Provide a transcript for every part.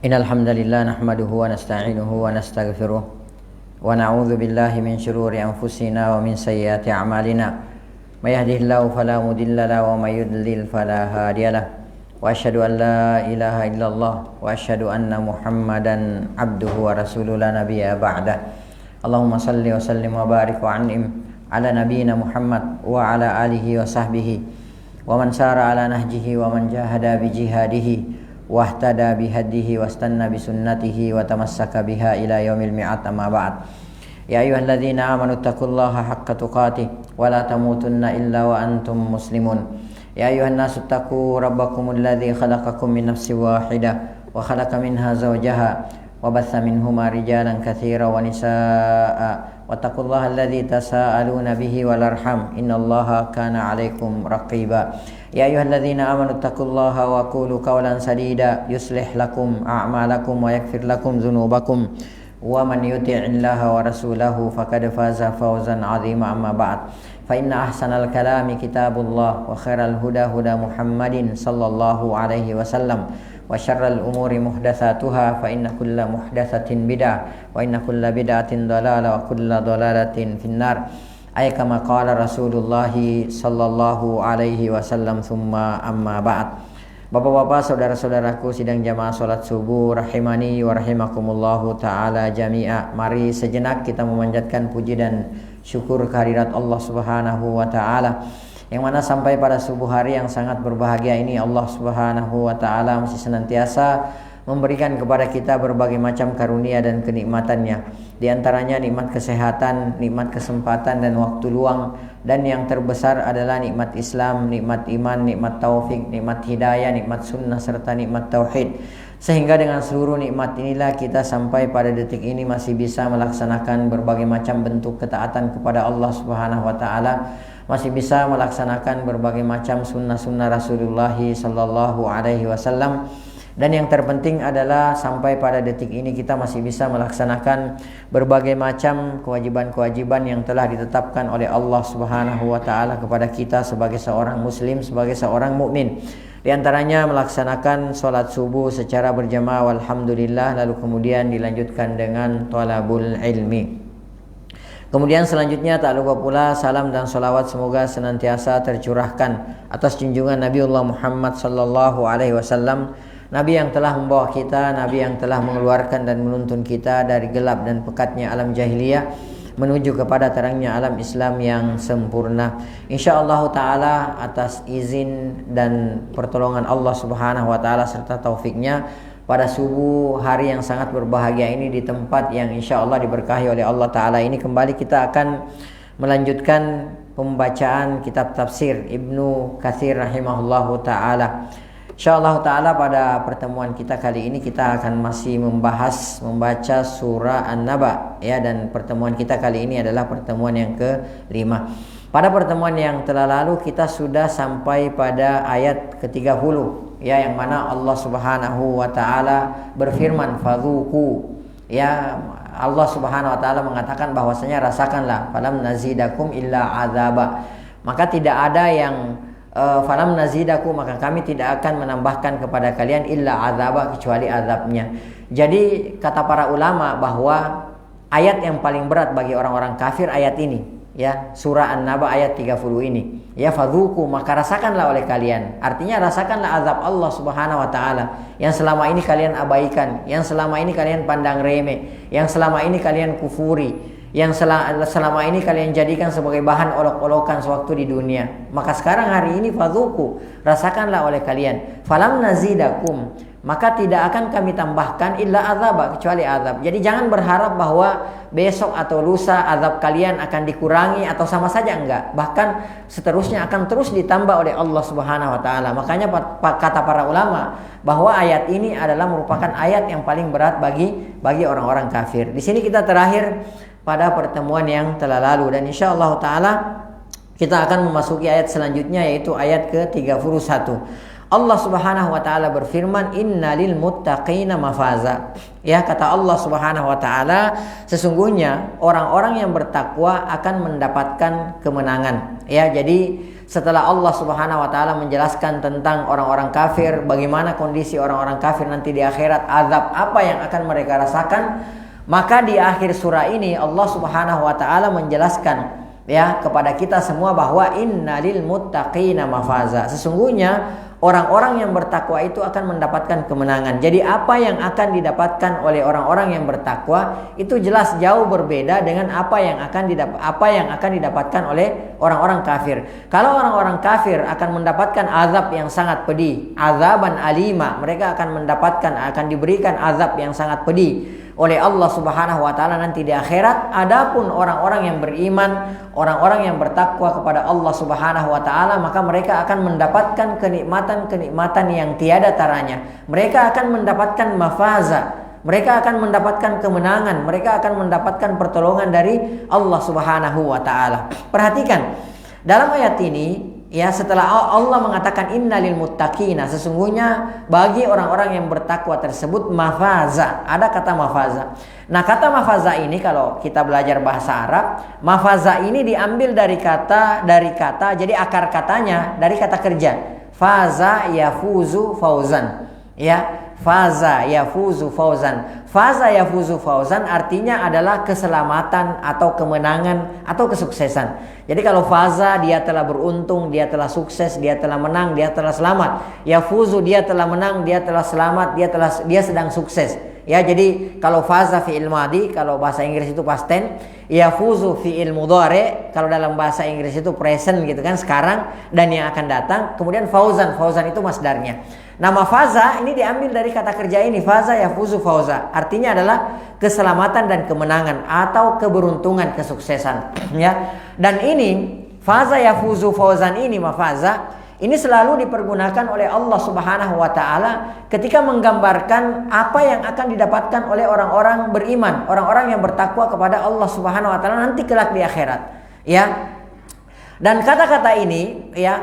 Innal hamdalillah nahmaduhu wa nasta'inuhu wa nastaghfiruh wa na'udzu billahi min shururi anfusina wa min sayyiati a'malina. May yahdihillahu fala mudilla lahu wa may yudlil fala hadiyalah. Wa asyhadu an la ilaha illallah wa asyhadu anna Muhammadan abduhu wa rasuluhu la nabiyya ba'da. Allahumma salli wa sallim wa barik wa an'im ala nabiyyina Muhammad wa ala alihi wa sahbihi wa man sara ala nahjihi wa man jahada bi jihadihi wahtada bihadihi wastanna bisunnatihi wa tamassaka biha ila yaumil mi'ad, amma ba'd. Ya ayyuhalladzina amanu taqullaha haqqa tuqatih wa la tamutunna illa wa antum muslimun. Ya ayyuhan nasu taqu rabbakumul ladzi khalaqakum min nafsin wahidah wa khalaqa minha zawjaha wa batha minhuma rijalan katsiran wa nisaa'a wattaqullaha alladzi tasaaluna bihi wal arham innallaha kana 'alaikum raqiba. Ya ayyuhalladzina amanu taqullaha wa qulu qawlan sadida yuslih lakum a'malakum wa yaghfir lakum dzunubakum wa man yuti'illaha wa rasulahu faqad faza fawzan 'azima, amma ba'd. Fa inna ahsanal kalami kitabullah wa khairal huda huda Muhammadin sallallahu alaihi wasallam wa syarral umuri muhdatsatuha fa inna kulla muhdatsatin bid'ah wa inna kulla bid'atin dhalalah wa kulla dhalalatin finnar. Ay kama qala Rasulullah sallallahu alaihi wasallam, thumma amma ba'd. Bapak-bapak, saudara-saudaraku sidang jamaah salat subuh rahimani wa rahimakumullahu taala jami'a. Mari sejenak kita memanjatkan puji dan syukur kehadirat Allah Subhanahu wa taala, yang mana sampai pada subuh hari yang sangat berbahagia ini Allah Subhanahu wa taala masih senantiasa memberikan kepada kita berbagai macam karunia dan kenikmatannya. Di antaranya nikmat kesehatan, nikmat kesempatan dan waktu luang, dan yang terbesar adalah nikmat Islam, nikmat iman, nikmat taufik, nikmat hidayah, nikmat sunnah serta nikmat tauhid. Sehingga dengan seluruh nikmat inilah kita sampai pada detik ini masih bisa melaksanakan berbagai macam bentuk ketaatan kepada Allah Subhanahu wa taala, masih bisa melaksanakan berbagai macam sunnah-sunnah Rasulullah sallallahu alaihi wasallam. Dan yang terpenting adalah sampai pada detik ini kita masih bisa melaksanakan berbagai macam kewajiban-kewajiban yang telah ditetapkan oleh Allah Subhanahu wa taala kepada kita sebagai seorang muslim, sebagai seorang mukmin. Di antaranya melaksanakan salat subuh secara berjamaah walhamdulillah, lalu kemudian dilanjutkan dengan thalabul ilmi. Kemudian selanjutnya tak lupa pula salam dan salawat semoga senantiasa tercurahkan atas junjungan Nabiullah Muhammad sallallahu alaihi wasallam, Nabi yang telah membawa kita, Nabi yang telah mengeluarkan dan menuntun kita dari gelap dan pekatnya alam jahiliyah menuju kepada terangnya alam Islam yang sempurna. InsyaAllah ta'ala atas izin dan pertolongan Allah Subhanahu wa ta'ala serta taufiknya, pada subuh hari yang sangat berbahagia ini di tempat yang insyaallah diberkahi oleh Allah ta'ala ini, kembali kita akan melanjutkan pembacaan kitab tafsir Ibnu Katsir rahimahullahu ta'ala. InsyaAllah ta'ala pada pertemuan kita kali ini kita akan masih membaca surah An-Naba ya, dan pertemuan kita kali ini adalah pertemuan yang ke-5. Pada pertemuan yang telah lalu kita sudah sampai pada ayat ke-30 ya, yang mana Allah Subhanahu wa taala berfirman fadzuku ya, Allah Subhanahu wa taala mengatakan bahwasanya rasakanlah falam nazidakum illa azaba, maka tidak ada yang falam nazidaku, maka kami tidak akan menambahkan kepada kalian illa azaba, kecuali azabnya. Jadi kata para ulama bahwa ayat yang paling berat bagi orang-orang kafir ayat ini ya, surah An-Naba ayat 30 ini ya, fadzuku maka rasakanlah oleh kalian, artinya rasakanlah azab Allah Subhanahu wa taala yang selama ini kalian abaikan, yang selama ini kalian pandang remeh, yang selama ini kalian kufuri, yang selama ini kalian jadikan sebagai bahan olok-olokan sewaktu di dunia. Maka sekarang hari ini fadzuku, rasakanlah oleh kalian. Falam nazidakum, maka tidak akan kami tambahkan illa azab, kecuali azab. Jadi jangan berharap bahwa besok atau lusa azab kalian akan dikurangi atau sama saja, enggak. Bahkan seterusnya akan terus ditambah oleh Allah Subhanahu wa taala. Makanya kata para ulama bahwa ayat ini adalah merupakan ayat yang paling berat bagi orang-orang kafir. Di sini kita terakhir pada pertemuan yang telah lalu, dan insyaallah ta'ala kita akan memasuki ayat selanjutnya, yaitu ayat ke-31. Allah Subhanahu wa taala berfirman, innalil muttaqina mafaza. Ya, kata Allah Subhanahu wa taala, sesungguhnya orang-orang yang bertakwa akan mendapatkan kemenangan. Ya, jadi setelah Allah Subhanahu wa taala menjelaskan tentang orang-orang kafir, bagaimana kondisi orang-orang kafir nanti di akhirat, azab apa yang akan mereka rasakan, maka di akhir surah ini Allah Subhanahu wa taala menjelaskan ya kepada kita semua bahwa innalil muttaqina mafaza. Sesungguhnya orang-orang yang bertakwa itu akan mendapatkan kemenangan. Jadi apa yang akan didapatkan oleh orang-orang yang bertakwa itu jelas jauh berbeda dengan apa yang akan didapatkan oleh orang-orang kafir. Kalau orang-orang kafir akan mendapatkan azab yang sangat pedih, azaban alima, mereka akan diberikan azab yang sangat pedih oleh Allah Subhanahu wa taala nanti di akhirat. Adapun orang-orang yang beriman, orang-orang yang bertakwa kepada Allah Subhanahu wa taala, maka mereka akan mendapatkan kenikmatan yang tiada taranya. Mereka akan mendapatkan mafaza, mereka akan mendapatkan kemenangan, mereka akan mendapatkan pertolongan dari Allah Subhanahu wa taala. Perhatikan dalam ayat ini, ya, setelah Allah mengatakan innalil muttaqina, sesungguhnya bagi orang-orang yang bertakwa tersebut mafaza, ada kata mafaza. Nah, kata mafaza ini kalau kita belajar bahasa Arab, mafaza ini diambil dari kata jadi akar katanya dari kata kerja. Faza yafuzu fauzan. Ya, faza yafuzu fauzan. Faza yafuzu fauzan artinya adalah keselamatan atau kemenangan atau kesuksesan. Jadi kalau faza dia telah beruntung, dia telah sukses, dia telah menang, dia telah selamat. Yafuzu dia telah menang, dia telah selamat, dia sedang sukses. Ya, jadi kalau faza fi'il madhi, kalau bahasa Inggris itu past tense. Yafuzu fi'il mudhari, kalau dalam bahasa Inggris itu present gitu kan, sekarang dan yang akan datang. Kemudian fauzan itu masdarnya. Nama faza ini diambil dari kata kerja ini, faza yafuzu fauza. Artinya adalah keselamatan dan kemenangan atau keberuntungan, kesuksesan. Ya. Dan ini faza yafuzu fauzan ini, mafaza ini selalu dipergunakan oleh Allah Subhanahu wa taala ketika menggambarkan apa yang akan didapatkan oleh orang-orang beriman, orang-orang yang bertakwa kepada Allah Subhanahu wa taala nanti kelak di akhirat. Ya. Dan kata-kata ini, ya,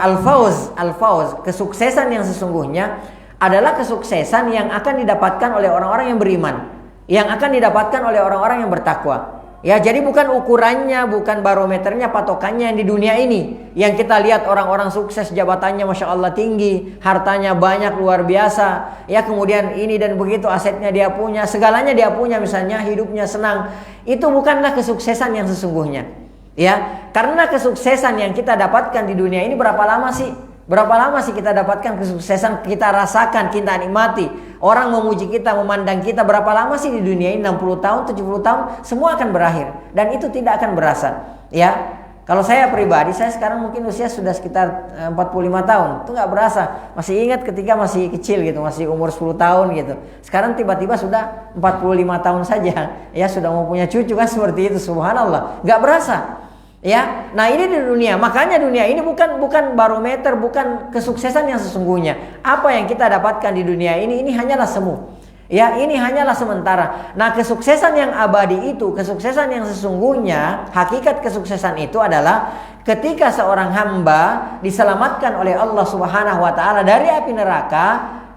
al-fauz, kesuksesan yang sesungguhnya adalah kesuksesan yang akan didapatkan oleh orang-orang yang beriman, yang akan didapatkan oleh orang-orang yang bertakwa. Ya, jadi bukan ukurannya, bukan barometernya, patokannya yang di dunia ini. Yang kita lihat orang-orang sukses, jabatannya Masya Allah tinggi, hartanya banyak, luar biasa. Ya, kemudian ini dan begitu, asetnya dia punya, segalanya dia punya, misalnya hidupnya senang. Itu bukanlah kesuksesan yang sesungguhnya. Ya, karena kesuksesan yang kita dapatkan di dunia ini berapa lama sih? Berapa lama sih kita dapatkan kesuksesan, kita rasakan, kita nikmati. Orang memuji kita, memandang kita, berapa lama sih di dunia ini? 60 tahun, 70 tahun, semua akan berakhir. Dan itu tidak akan berasa. Ya, kalau saya pribadi, saya sekarang mungkin usia sudah sekitar 45 tahun. Itu nggak berasa. Masih ingat ketika masih kecil gitu, masih umur 10 tahun gitu. Sekarang tiba-tiba sudah 45 tahun saja. Ya, sudah mau punya cucu kan, seperti itu, subhanallah. Nggak berasa. Ya, nah ini di dunia. Makanya dunia ini bukan barometer, bukan kesuksesan yang sesungguhnya. Apa yang kita dapatkan di dunia ini hanyalah semu. Ya, ini hanyalah sementara. Nah, kesuksesan yang abadi itu, kesuksesan yang sesungguhnya, hakikat kesuksesan itu adalah ketika seorang hamba diselamatkan oleh Allah Subhanahu wa taala dari api neraka,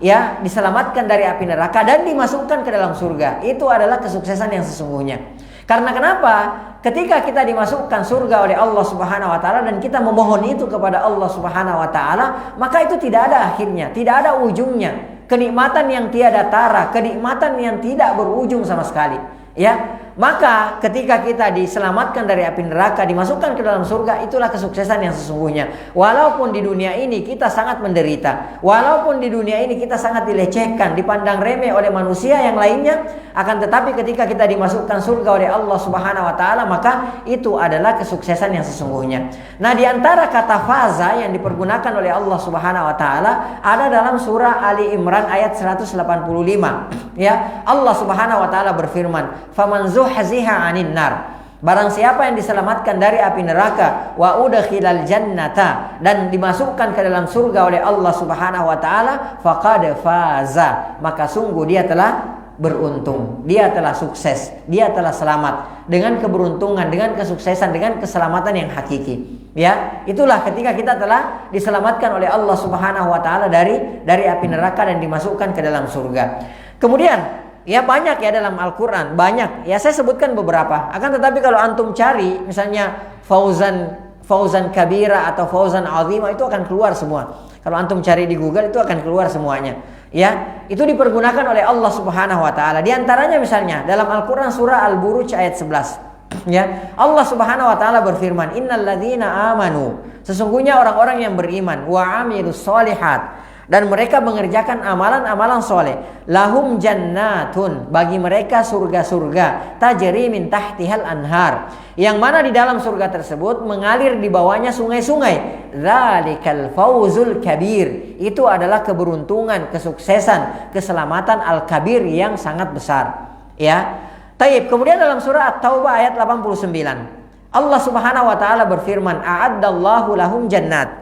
ya, diselamatkan dari api neraka dan dimasukkan ke dalam surga. Itu adalah kesuksesan yang sesungguhnya. Karena kenapa? Ketika kita dimasukkan surga oleh Allah Subhanahu wa taala dan kita memohon itu kepada Allah Subhanahu wa taala, maka itu tidak ada akhirnya, tidak ada ujungnya. Kenikmatan yang tiada tara, kenikmatan yang tidak berujung sama sekali. Ya, maka ketika kita diselamatkan dari api neraka, dimasukkan ke dalam surga, itulah kesuksesan yang sesungguhnya. Walaupun di dunia ini kita sangat menderita, walaupun di dunia ini kita sangat dilecehkan, dipandang remeh oleh manusia yang lainnya, akan tetapi ketika kita dimasukkan surga oleh Allah Subhanahu wa taala, maka itu adalah kesuksesan yang sesungguhnya. Nah, di antara kata faza yang dipergunakan oleh Allah Subhanahu wa taala ada dalam surah Ali Imran ayat 185. Ya, Allah Subhanahu wa taala berfirman, "Faman zuhziha 'anil nar." Barang siapa yang diselamatkan dari api neraka, wa udkhilal jannata, dan dimasukkan ke dalam surga oleh Allah Subhanahu wa taala, faqad faza, maka sungguh dia telah beruntung, dia telah sukses, dia telah selamat dengan keberuntungan, dengan kesuksesan, dengan keselamatan yang hakiki. Ya, itulah ketika kita telah diselamatkan oleh Allah Subhanahu wa taala dari api neraka dan dimasukkan ke dalam surga. Kemudian, ya banyak ya dalam Al-Qur'an, banyak. Ya saya sebutkan beberapa. Akan tetapi kalau antum cari misalnya fauzan kabira atau fauzan azima itu akan keluar semua. Kalau antum cari di Google itu akan keluar semuanya. Ya, itu dipergunakan oleh Allah Subhanahu wa taala. Di antaranya misalnya dalam Al-Qur'an surah Al-Buruj ayat 11. Ya, Allah Subhanahu wa taala berfirman, "Innal ladzina amanu", sesungguhnya orang-orang yang beriman, "wa amilus sholihat", dan mereka mengerjakan amalan-amalan soleh, "lahum jannatun", bagi mereka surga-surga, "tajri min tahtihal anhar", yang mana di dalam surga tersebut mengalir di bawahnya sungai-sungai. "Dzalikal fauzul kabir", itu adalah keberuntungan, kesuksesan, keselamatan al-kabir yang sangat besar. Ya. Taib. Kemudian dalam surah At-Taubah ayat 89, Allah Subhanahu wa taala berfirman, "A'addallahu lahum jannat".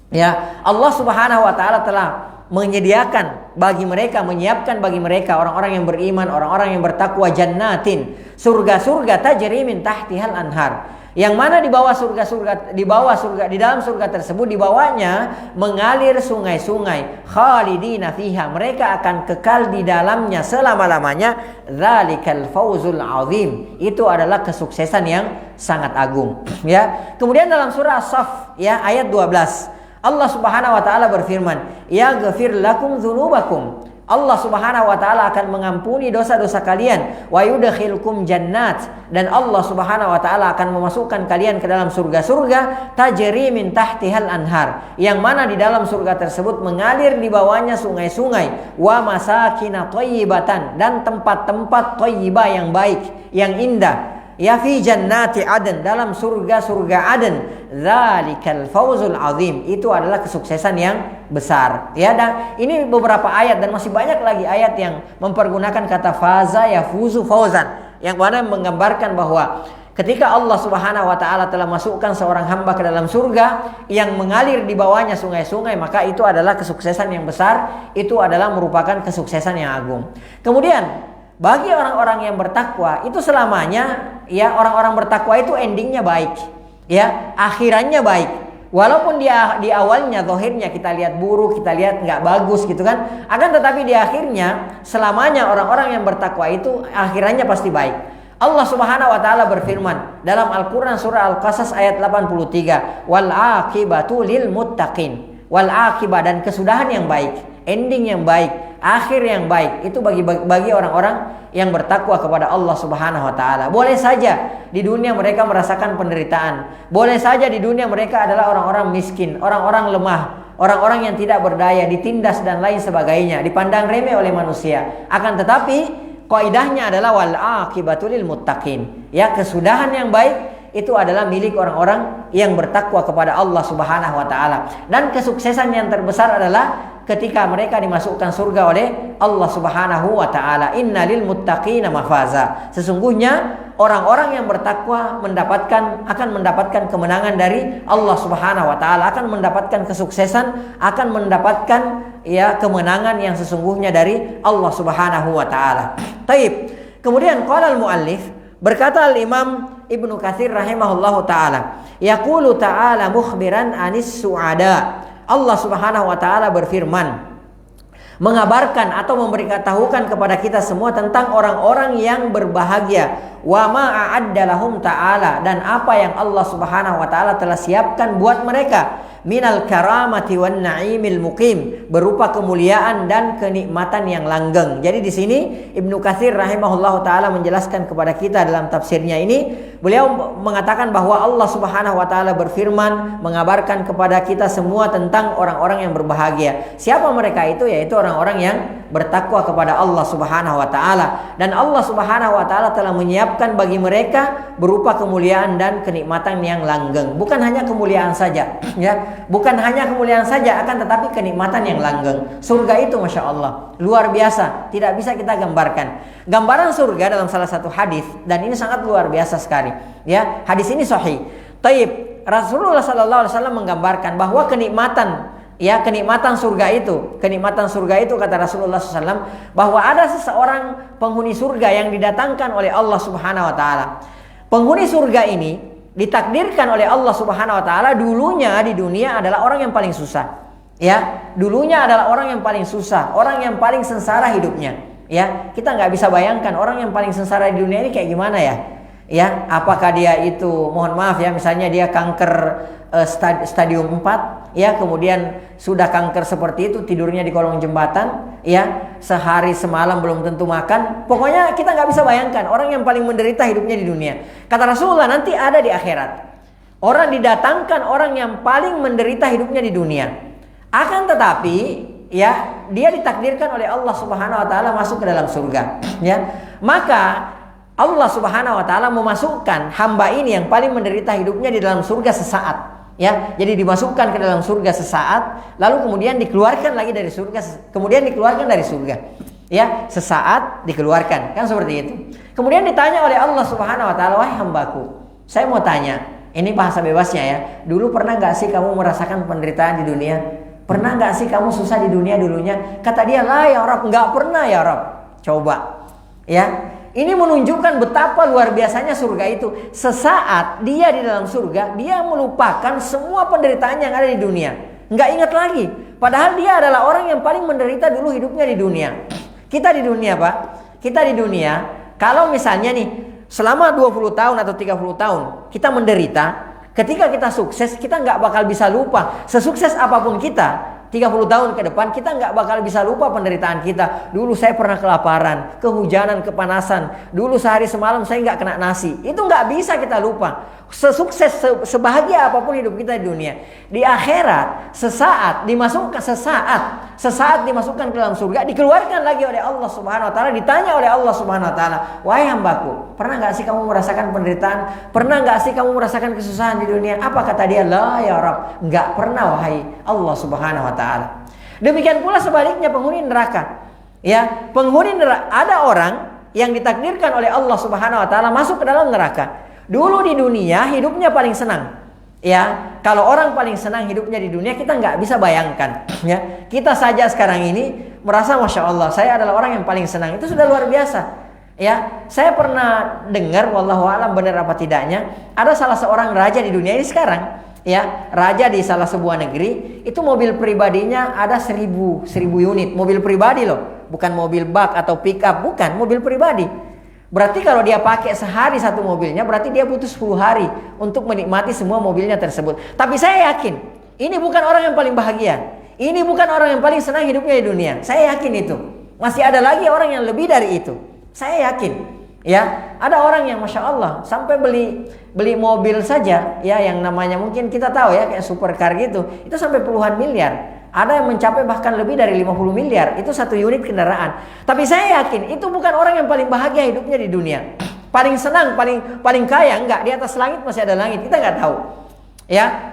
Ya, Allah Subhanahu wa taala telah menyediakan bagi mereka, menyiapkan bagi mereka orang-orang yang beriman, orang-orang yang bertakwa, jannatin, surga-surga, tajri min tahtihal anhar, yang mana di bawah surga-surga, di dalam surga tersebut di bawahnya mengalir sungai-sungai, khalidina fiha, mereka akan kekal di dalamnya selama-lamanya. Dzalikal fauzul azim, itu adalah kesuksesan yang sangat agung. Ya. Kemudian dalam surah As-Saff ya ayat 12, Allah Subhanahu wa taala berfirman, "Yaghfir lakum dzunubakum", Allah Subhanahu wa taala akan mengampuni dosa-dosa kalian, "wa yudkhilkum jannat", dan Allah Subhanahu wa taala akan memasukkan kalian ke dalam surga-surga, "tajri min tahtihal anhar", yang mana di dalam surga tersebut mengalir di bawahnya sungai-sungai, "wa masakina thayyibatan", dan tempat-tempat thayyibah yang baik, yang indah. Ya fi jannati aden, dalam surga-surga Aden. Dzalikal fauzul azim, itu adalah kesuksesan yang besar. Ya, dan ini beberapa ayat dan masih banyak lagi ayat yang mempergunakan kata faza yafuzu fauzan, yang mana menggambarkan bahwa ketika Allah Subhanahu wa taala telah masukkan seorang hamba ke dalam surga yang mengalir di bawahnya sungai-sungai, maka itu adalah kesuksesan yang besar, itu adalah merupakan kesuksesan yang agung. Kemudian bagi orang-orang yang bertakwa itu selamanya, ya, orang-orang bertakwa itu endingnya baik, ya, akhirannya baik. Walaupun di awalnya zahirnya kita lihat buruk, kita lihat nggak bagus gitu kan, akan tetapi di akhirnya selamanya orang-orang yang bertakwa itu akhirannya pasti baik. Allah Subhanahu wa taala berfirman dalam Al-Qur'an surah Al-Qasas ayat 83, "Wal aqibatu lil muttaqin", wal aqibah, dan kesudahan yang baik, ending yang baik, akhir yang baik itu bagi orang-orang yang bertakwa kepada Allah Subhanahu wa taala. Boleh saja di dunia mereka merasakan penderitaan, boleh saja di dunia mereka adalah orang-orang miskin, orang-orang lemah, orang-orang yang tidak berdaya, ditindas dan lain sebagainya, dipandang remeh oleh manusia. Akan tetapi kaidahnya adalah wal aqibatu lil muttaqin. Ya, kesudahan yang baik itu adalah milik orang-orang yang bertakwa kepada Allah Subhanahu wa taala. Dan kesuksesan yang terbesar adalah ketika mereka dimasukkan surga oleh Allah Subhanahu wa taala. Innalil muttaqina mafaza. Sesungguhnya orang-orang yang bertakwa akan mendapatkan kemenangan dari Allah Subhanahu wa taala, akan mendapatkan kesuksesan, akan mendapatkan ya kemenangan yang sesungguhnya dari Allah Subhanahu wa taala. Taib. Kemudian qala al-muallif, berkata al-Imam Ibnu Katsir rahimahullahu taala, yaqulu ta'ala mukhbiran anis su'ada. Allah Subhanahu wa taala berfirman, mengabarkan atau memberitahukan kepada kita semua tentang orang-orang yang berbahagia. Wa ma a'adda lahum ta'ala, dan apa yang Allah Subhanahu wa taala telah siapkan buat mereka, minal karamati wan na'imil muqim, berupa kemuliaan dan kenikmatan yang langgeng. Jadi di sini Ibnu Katsir rahimahullahu taala menjelaskan kepada kita dalam tafsirnya ini, beliau mengatakan bahwa Allah Subhanahu wa taala berfirman mengabarkan kepada kita semua tentang orang-orang yang berbahagia. Siapa mereka itu? Yaitu orang-orang yang bertakwa kepada Allah Subhanahu wa taala, dan Allah Subhanahu wa taala telah menyiapkan bagi mereka berupa kemuliaan dan kenikmatan yang langgeng. Bukan hanya kemuliaan saja, ya, bukan hanya kemuliaan saja, akan tetapi kenikmatan yang langgeng. Surga itu Masya Allah luar biasa, tidak bisa kita gambarkan. Gambaran surga dalam salah satu hadis, dan ini sangat luar biasa sekali, ya, hadis ini sahih. Taib. Rasulullah sallallahu alaihi wasallam menggambarkan bahwa kenikmatan surga itu kata Rasulullah SAW, bahwa ada seseorang penghuni surga yang didatangkan oleh Allah Subhanahu wa taala. Penghuni surga ini ditakdirkan oleh Allah Subhanahu wa taala dulunya di dunia adalah orang yang paling susah. Ya, dulunya adalah orang yang paling susah, orang yang paling sengsara hidupnya. Ya, kita nggak bisa bayangkan orang yang paling sengsara di dunia ini kayak gimana ya. Ya, apakah dia itu, mohon maaf ya, misalnya dia kanker stadium 4, ya, kemudian sudah kanker seperti itu, tidurnya di kolong jembatan, ya, sehari semalam belum tentu makan. Pokoknya kita nggak bisa bayangkan orang yang paling menderita hidupnya di dunia. Kata Rasulullah, nanti ada di akhirat orang didatangkan orang yang paling menderita hidupnya di dunia. Akan tetapi, ya, dia ditakdirkan oleh Allah Subhanahu wa taala masuk ke dalam surga, ya. Maka Allah Subhanahu wa taala memasukkan hamba ini yang paling menderita hidupnya di dalam surga sesaat, ya. Jadi dimasukkan ke dalam surga sesaat, lalu kemudian dikeluarkan lagi dari surga, kemudian dikeluarkan dari surga. Ya, sesaat dikeluarkan, kan seperti itu. Kemudian ditanya oleh Allah Subhanahu wa taala, "Wahai hambaku, saya mau tanya, ini bahasa bebasnya ya. Dulu pernah gak sih kamu merasakan penderitaan di dunia? Pernah gak sih kamu susah di dunia dulunya?" Kata dia, "Lah ya Rabb, gak pernah ya Rabb." Coba, ya. Ini menunjukkan betapa luar biasanya surga itu. Sesaat dia di dalam surga, dia melupakan semua penderitaan yang ada di dunia. Nggak ingat lagi. Padahal dia adalah orang yang paling menderita dulu hidupnya di dunia. Kita di dunia, Pak. Kita di dunia, kalau misalnya nih, selama 20 tahun atau 30 tahun, kita menderita. Ketika kita sukses, kita nggak bakal bisa lupa. Sesukses apapun kita, 30 tahun ke depan kita nggak bakal bisa lupa penderitaan kita. Dulu saya pernah kelaparan, kehujanan, kepanasan. Dulu sehari semalam saya nggak kena nasi. Itu nggak bisa kita lupa. Sesukses, sebahagia apapun hidup kita di dunia, di akhirat sesaat dimasukkan ke dalam surga, dikeluarkan lagi oleh Allah Subhanahu wa taala, ditanya oleh Allah Subhanahu wa taala, "Wahai hambaku, pernah nggak sih kamu merasakan penderitaan? Pernah nggak sih kamu merasakan kesusahan di dunia?" Apa kata dia? "La ya Rabb, nggak pernah wahai Allah Subhanahu wa taala." Demikian pula sebaliknya penghuni neraka. Ya, penghuni neraka, ada orang yang ditakdirkan oleh Allah Subhanahu wa taala masuk ke dalam neraka. Dulu di dunia hidupnya paling senang. Ya, kalau orang paling senang hidupnya di dunia, kita nggak bisa bayangkan. Ya, kita saja sekarang ini merasa masya Allah, saya adalah orang yang paling senang. Itu sudah luar biasa. Ya, saya pernah dengar, wallahu alam benar apa tidaknya, ada salah seorang raja di dunia ini sekarang. Ya, raja di salah sebuah negeri, itu mobil pribadinya ada 1000 unit. Mobil pribadi loh, bukan mobil bak atau pick up, bukan, mobil pribadi. Berarti kalau dia pakai sehari satu mobilnya, berarti dia butuh 10 hari untuk menikmati semua mobilnya tersebut. Tapi saya yakin, ini bukan orang yang paling bahagia. Ini bukan orang yang paling senang hidupnya di dunia. Saya yakin itu. Masih ada lagi orang yang lebih dari itu. Saya yakin. Ya, ada orang yang masya Allah sampai beli mobil saja, ya, yang namanya mungkin kita tahu ya, kayak supercar gitu, itu sampai puluhan miliar. Ada yang mencapai bahkan lebih dari 50 miliar. Itu satu unit kendaraan. Tapi saya yakin itu bukan orang yang paling bahagia hidupnya di dunia. Paling senang, paling kaya, enggak. Di atas langit masih ada langit, kita enggak tahu. Ya.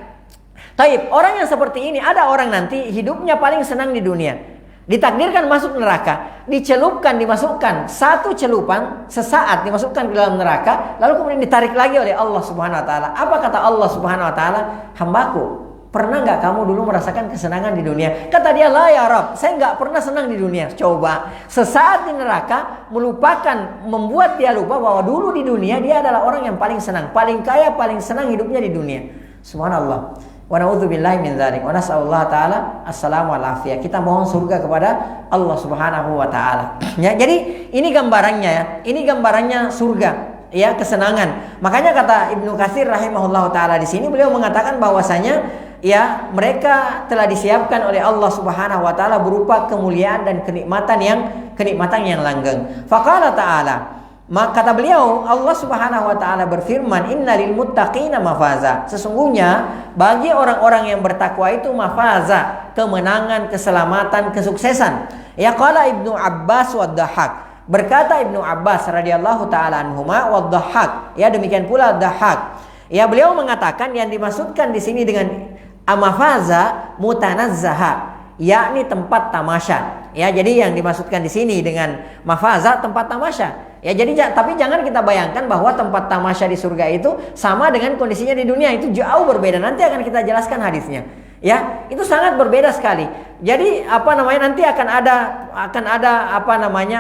Taib, orang yang seperti ini, ada orang nanti hidupnya paling senang di dunia. Ditakdirkan masuk neraka, dimasukkan satu celupan sesaat dimasukkan ke dalam neraka, lalu kemudian ditarik lagi oleh Allah Subhanahu wa taala. Apa kata Allah Subhanahu wa taala? "Hambaku, pernah nggak kamu dulu merasakan kesenangan di dunia?" Kata dia, "La ya Rabb, saya nggak pernah senang di dunia." Coba, sesaat di neraka membuat dia lupa bahwa dulu di dunia dia adalah orang yang paling senang, paling kaya, paling senang hidupnya di dunia. Subhanallah. Wa na'udzubillahi min dzalik. Wa nas'alullah taala assalamu wal afiyah. Kita mohon surga kepada Allah Subhanahu wa taala. Ya, jadi ini gambarannya ya. Ini gambarannya surga. Ya, kesenangan. Makanya kata Ibnu Katsir rahimahullahu taala di sini, beliau mengatakan bahwasanya ya, mereka telah disiapkan oleh Allah Subhanahu wa taala berupa kemuliaan dan kenikmatan yang langgeng. Faqala ta'ala, maka kata beliau, Allah Subhanahu wa taala berfirman, "Innalil muttaqina mafaza." Sesungguhnya bagi orang-orang yang bertakwa itu mafaza, kemenangan, keselamatan, kesuksesan. Ya, qala Ibnu Abbas wa Dhahhak. Berkata Ibnu Abbas radhiyallahu taala anhuma wa Dhahhak. Ya, demikian pula Dhahhak. Ya, beliau mengatakan yang dimaksudkan di sini dengan amafaza mutanazzaha, yakni tempat tamasya. Ya, jadi yang dimaksudkan di sini dengan mafaza tempat tamasya. Ya, jadi tapi jangan kita bayangkan bahwa tempat tamasya di surga itu sama dengan kondisinya di dunia. Itu jauh berbeda. Nanti akan kita jelaskan hadisnya. Ya, itu sangat berbeda sekali. Jadi nanti akan ada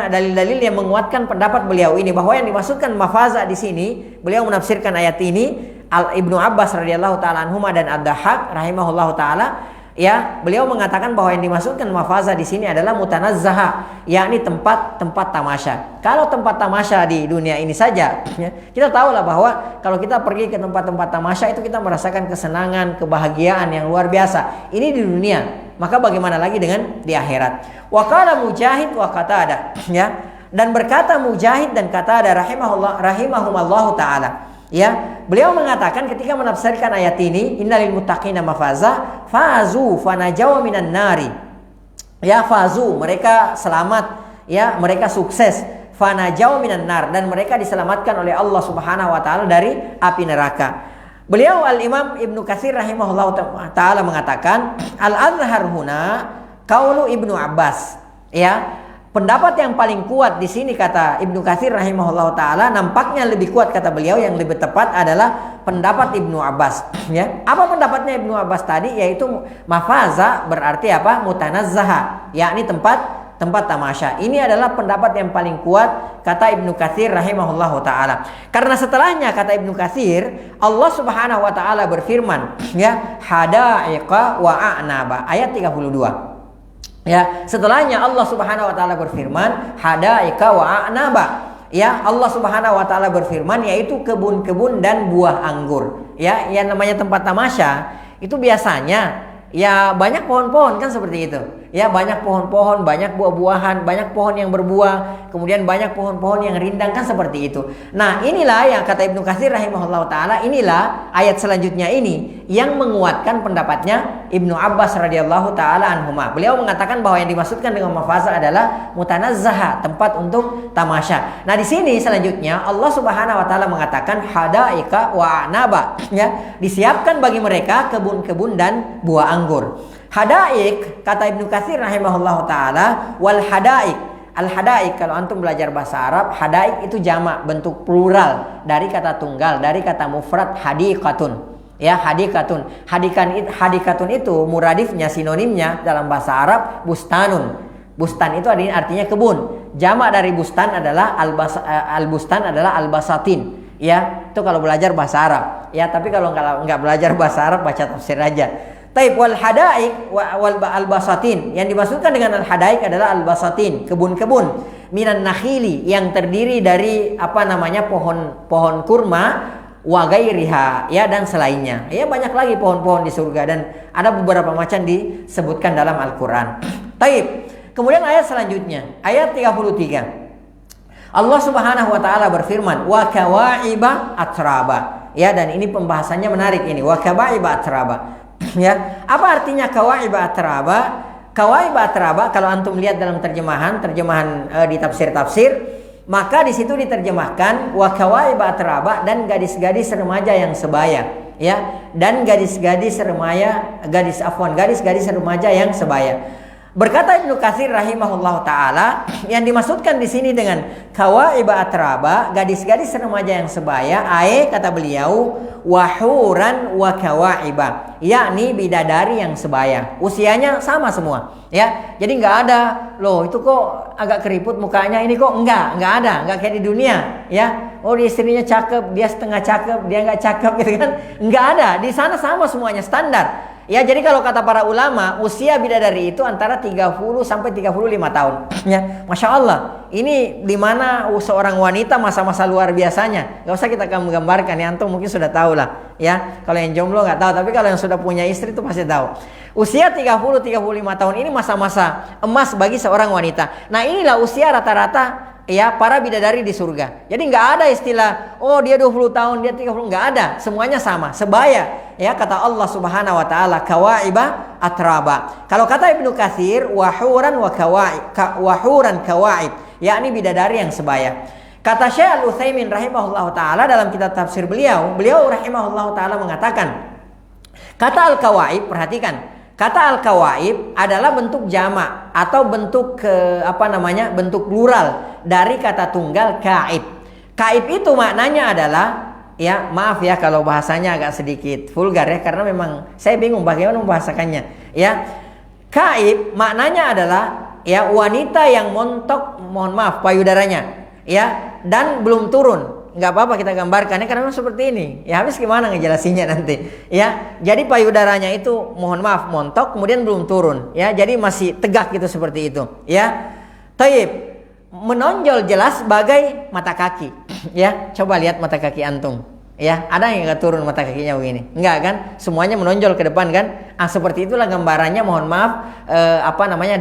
dalil-dalil yang menguatkan pendapat beliau ini bahwa yang dimaksudkan mafaza di sini, beliau menafsirkan ayat ini Ibnu Abbas radhiyallahu taala anhuma dan Ad-Dahhak rahimahullahu taala, ya, beliau mengatakan bahwa yang dimaksudkan mafaza di sini adalah mutanazzaha, yakni tempat tamasya. Kalau tempat tamasya di dunia ini saja, ya, kita tahulah bahwa kalau kita pergi ke tempat-tempat tamasya itu kita merasakan kesenangan, kebahagiaan yang luar biasa. Ini di dunia, maka bagaimana lagi dengan di akhirat? Wa qala Mujahid wa Qatadah, ya. Dan berkata Mujahid dan Qatadah rahimahumallahu taala, ya, beliau mengatakan ketika menafsirkan ayat ini, innalil muttaqina mafaza fazu fanajaw minan nari, ya, fazu mereka selamat, ya, mereka sukses, fanajaw minan nar, dan mereka diselamatkan oleh Allah Subhanahu wa taala dari api neraka. Beliau Al-Imam Ibnu Katsir rahimahullahu taala mengatakan, al-azhar huna qaulu Ibnu Abbas, ya. Pendapat yang paling kuat di sini, kata Ibnu Katsir rahimahullah taala, nampaknya lebih kuat, kata beliau, yang lebih tepat adalah pendapat Ibnu Abbas, ya. Apa pendapatnya Ibnu Abbas tadi? Yaitu mafaza berarti apa? Mutanazzaha, yakni tempat tamasya. Ini adalah pendapat yang paling kuat, kata Ibnu Katsir rahimahullah taala. Karena setelahnya, kata Ibnu Katsir, Allah Subhanahu wa taala berfirman, ya, hadaiqa wa a'naba, ayat 32. Ya, setelahnya Allah Subhanahu wa taala berfirman hadaika wa a'naba. Ya, Allah Subhanahu wa taala berfirman yaitu kebun-kebun dan buah anggur. Ya, yang namanya tempat tamasya itu biasanya ya banyak pohon-pohon kan seperti itu. Ya, banyak pohon-pohon, banyak buah-buahan, banyak pohon yang berbuah, kemudian banyak pohon-pohon yang rindang kan seperti itu. Nah, inilah yang kata Ibnu Katsir rahimahullah taala, inilah ayat selanjutnya ini yang menguatkan pendapatnya Ibnu Abbas radhiyallahu taala anhuma. Beliau mengatakan bahwa yang dimaksudkan dengan mafaza adalah mutanazzaha, tempat untuk tamasya. Nah, di sini selanjutnya Allah Subhanahu wa taala mengatakan hadaika wa anaba, ya, disiapkan bagi mereka kebun-kebun dan buah anggur. Hadaik, kata Ibnu Katsir rahimahullahu taala, wal hadaik, al hadaik, kalau antum belajar bahasa Arab, hadaik itu jamak, bentuk plural dari kata tunggal, dari kata mufrad hadiqatun. Ya, hadiqatun. Hadiqatun itu muradifnya, sinonimnya dalam bahasa Arab bustanun. Bustan itu artinya kebun. Jamak dari bustan adalah al-bustan adalah al-basatin. Ya, itu kalau belajar bahasa Arab. Ya, tapi kalau enggak belajar bahasa Arab, baca tafsir aja. Taib wal hadaik wal al-basatin. Yang dimaksudkan dengan al-hadaik adalah al-basatin, kebun-kebun minan nakhili, yang terdiri dari pohon kurma, wa gairiha, ya, dan selainnya. Ya, banyak lagi pohon-pohon di surga dan ada beberapa macam disebutkan dalam Al-Qur'an. Taib. Kemudian ayat selanjutnya, ayat 33. Allah Subhanahu wa taala berfirman, wa kawa'iba atraba. Ya, dan ini pembahasannya menarik ini, wa kawa'iba atraba. Ya, apa artinya kawa'iba atraba? Kawa'iba atraba kalau antum lihat dalam terjemahan di tafsir-tafsir, maka di situ diterjemahkan wa kawa'iba atraba, dan gadis-gadis remaja yang sebaya, ya, dan gadis-gadis remaja yang sebaya. Berkata Ibnu Katsir rahimahullah taala, yang dimaksudkan di sini dengan kawa'iba atraba, gadis-gadis remaja yang sebaya, kata beliau, wahuran wa kawa'iba, yakni bidadari yang sebaya, usianya sama semua, ya. Jadi nggak ada, loh itu kok agak keriput mukanya, ini kok nggak ada, nggak kayak di dunia, ya. Oh, istrinya cakep, dia setengah cakep, dia nggak cakep, gitu kan? Nggak ada, di sana sama semuanya, standar. Ya, jadi kalau kata para ulama, usia bidadari itu antara 30 sampai 35 tahun. Ya, Masya Allah. Ini dimana seorang wanita masa-masa luar biasanya. Gak usah kita gambarkan, ya, antum mungkin sudah tahu lah. Ya, kalau yang jomblo gak tahu, tapi kalau yang sudah punya istri itu pasti tahu. Usia 30-35 tahun ini masa-masa emas bagi seorang wanita. Nah, inilah usia rata-rata, ya, para bidadari di surga. Jadi nggak ada istilah, oh dia 20 tahun, dia 30, nggak ada. Semuanya sama, sebaya. Ya, kata Allah Subhanahu wa taala, kawa'iba atraba. Kalau kata Ibnu Katsir, wahuran kawaib, yakni bidadari yang sebaya. Kata Syekh Al-Utsaimin rahimahullahu taala dalam kitab tafsir beliau rahimahullahu taala mengatakan, kata al-kawaib, perhatikan, kata al-kawaib adalah bentuk jamak atau bentuk bentuk plural dari kata tunggal kaib. Kaib itu maknanya adalah, ya, maaf ya kalau bahasanya agak sedikit vulgar, ya, karena memang saya bingung bagaimana membahasakannya. Ya, kaib maknanya adalah, ya, wanita yang montok, mohon maaf, payudaranya, ya, dan belum turun, nggak apa-apa kita gambarkan karena memang seperti ini. Ya habis gimana ngejelasinnya nanti? Ya, jadi payudaranya itu mohon maaf montok, kemudian belum turun. Ya, jadi masih tegak gitu seperti itu. Ya, taib menonjol jelas bagai mata kaki. Ya, coba lihat mata kaki antum. Ya, ada yang nggak turun mata kakinya begini? Enggak kan? Semuanya menonjol ke depan kan? Seperti itulah gambarannya. Mohon maaf,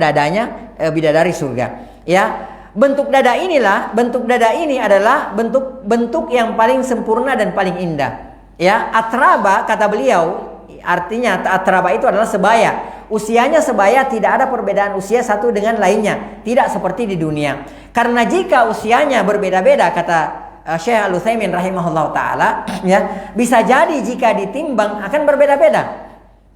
dadanya bidadari surga. Ya. Bentuk dada ini adalah bentuk yang paling sempurna dan paling indah. Ya, atraba kata beliau, artinya atraba itu adalah sebaya. Usianya sebaya, tidak ada perbedaan usia satu dengan lainnya, tidak seperti di dunia. Karena jika usianya berbeda-beda, kata Syekh Al-Utsaimin rahimahullah taala, ya, bisa jadi jika ditimbang akan berbeda-beda.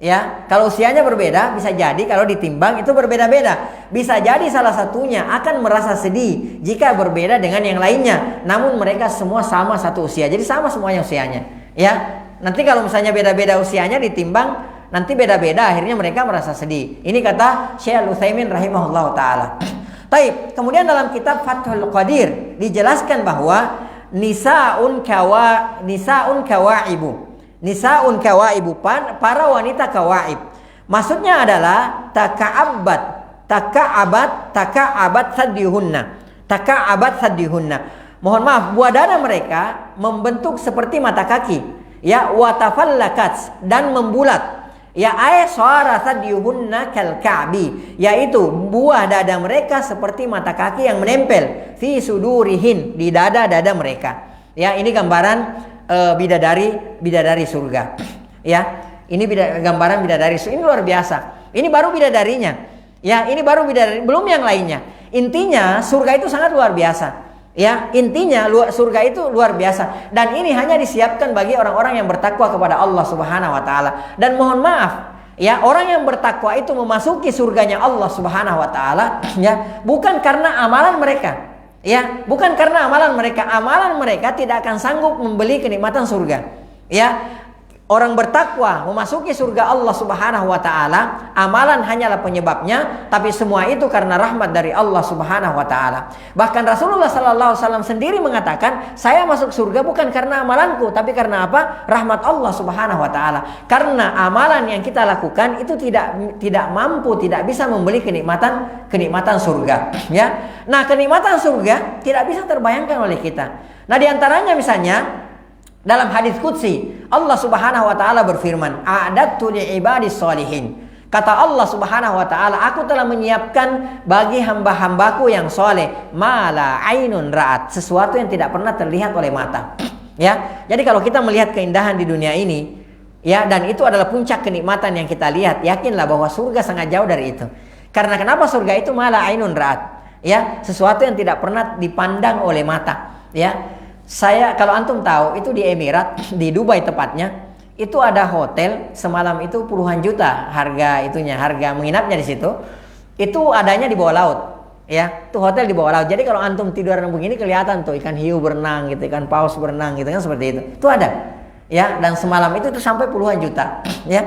Ya, kalau usianya berbeda bisa jadi kalau ditimbang itu berbeda-beda. Bisa jadi salah satunya akan merasa sedih jika berbeda dengan yang lainnya. Namun mereka semua sama satu usia. Jadi sama semuanya usianya. Ya, nanti kalau misalnya beda-beda usianya ditimbang nanti beda-beda akhirnya mereka merasa sedih. Ini kata Syekh Al-Utsaimin rahimahullah taala. Taib. Kemudian dalam kitab Fathul Qadir dijelaskan bahwa nisaun kawaibu. Nisaun kawaibu, para wanita kawaib. Maksudnya adalah taka'abat sadihunna. Mohon maaf, buah dada mereka membentuk seperti mata kaki. Ya, watafallakat dan membulat. Ya, suara sadihunna kal ka'bi, yaitu buah dada mereka seperti mata kaki yang menempel fi sudurihin, di dada-dada mereka. Ya, ini gambaran bidadari surga. Ya, ini gambaran bidadari surga. Ini luar biasa. Ini baru bidadarinya. Ya, ini baru bidadari, belum yang lainnya. Intinya surga itu sangat luar biasa. Ya, intinya surga itu luar biasa, dan ini hanya disiapkan bagi orang-orang yang bertakwa kepada Allah Subhanahu wa taala. Dan mohon maaf, ya, orang yang bertakwa itu memasuki surganya Allah Subhanahu wa taala, ya, bukan karena amalan mereka. Ya, bukan karena amalan mereka tidak akan sanggup membeli kenikmatan surga. Ya, orang bertakwa memasuki surga Allah Subhanahu wa taala, amalan hanyalah penyebabnya, tapi semua itu karena rahmat dari Allah Subhanahu wa taala. Bahkan Rasulullah sallallahu alaihi wasallam sendiri mengatakan, saya masuk surga bukan karena amalanku, tapi karena apa? Rahmat Allah Subhanahu wa taala. Karena amalan yang kita lakukan itu tidak mampu, tidak bisa membeli kenikmatan surga, ya. Nah, kenikmatan surga tidak bisa terbayangkan oleh kita. Nah, diantaranya misalnya dalam hadis qudsi Allah Subhanahu wa taala berfirman, "A'dattu li'ibadis sholihin." Kata Allah Subhanahu wa taala, aku telah menyiapkan bagi hamba-hambaku yang soleh mala ainun ra'at, sesuatu yang tidak pernah terlihat oleh mata. Ya. Jadi kalau kita melihat keindahan di dunia ini, ya, dan itu adalah puncak kenikmatan yang kita lihat, yakinlah bahwa surga sangat jauh dari itu. Karena kenapa surga itu mala ainun ra'at? Ya, sesuatu yang tidak pernah dipandang oleh mata. Ya, saya kalau antum tahu itu di Emirat, di Dubai tepatnya, itu ada hotel semalam itu puluhan juta harga menginapnya di situ. Itu adanya di bawah laut. Ya, itu hotel di bawah laut. Jadi kalau antum tiduran begini kelihatan tuh ikan hiu berenang gitu, ikan paus berenang gitu kan, seperti itu. Itu ada. Ya, dan semalam itu sampai puluhan juta. Ya.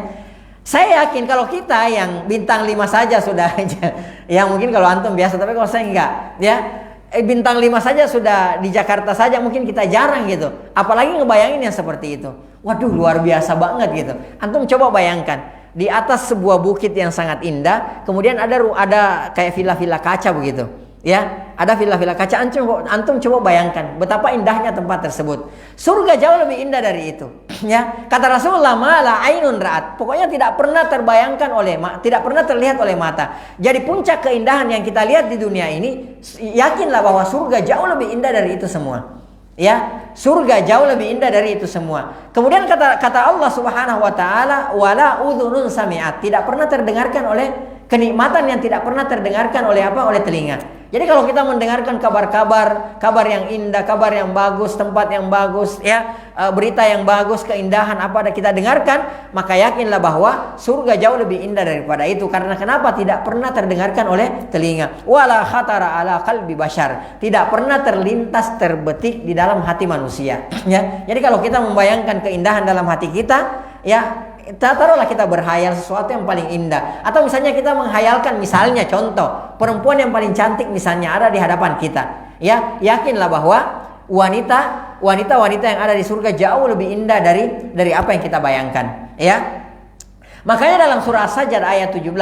Saya yakin kalau kita yang bintang 5 saja sudah ya mungkin kalau antum biasa, tapi kalau saya enggak, ya. Bintang 5 saja sudah di Jakarta saja mungkin kita jarang gitu. Apalagi ngebayangin yang seperti itu. Waduh, luar biasa banget gitu. Antum coba bayangkan, di atas sebuah bukit yang sangat indah, kemudian ada kayak villa-villa kaca begitu. Ya, ada villa-villa kaca. Antum coba bayangkan betapa indahnya tempat tersebut. Surga jauh lebih indah dari itu. Ya, kata Rasulullah, mala ainun ra'at. Pokoknya tidak pernah terbayangkan tidak pernah terlihat oleh mata. Jadi puncak keindahan yang kita lihat di dunia ini, yakinlah bahwa surga jauh lebih indah dari itu semua. Ya, surga jauh lebih indah dari itu semua. Kemudian kata Allah Subhanahu wa taala, wala udhunun sami'at. Tidak pernah terdengarkan oleh kenikmatan yang tidak pernah terdengarkan oleh telinga. Jadi kalau kita mendengarkan kabar yang indah, kabar yang bagus, tempat yang bagus, ya, berita yang bagus, keindahan apa yang kita dengarkan, maka yakinlah bahwa surga jauh lebih indah daripada itu. Karena kenapa? Tidak pernah terdengarkan oleh telinga. Wala khatara ala qalbi bashar. Tidak pernah terlintas terbetik di dalam hati manusia. Ya. Jadi kalau kita membayangkan keindahan dalam hati kita, ya, taruhlah kita berhayal sesuatu yang paling indah. Atau misalnya kita menghayalkan, misalnya contoh, perempuan yang paling cantik misalnya ada di hadapan kita. Ya, yakinlah bahwa wanita yang ada di surga jauh lebih indah dari apa yang kita bayangkan, ya. Makanya dalam surah As-Sajdah ayat 17,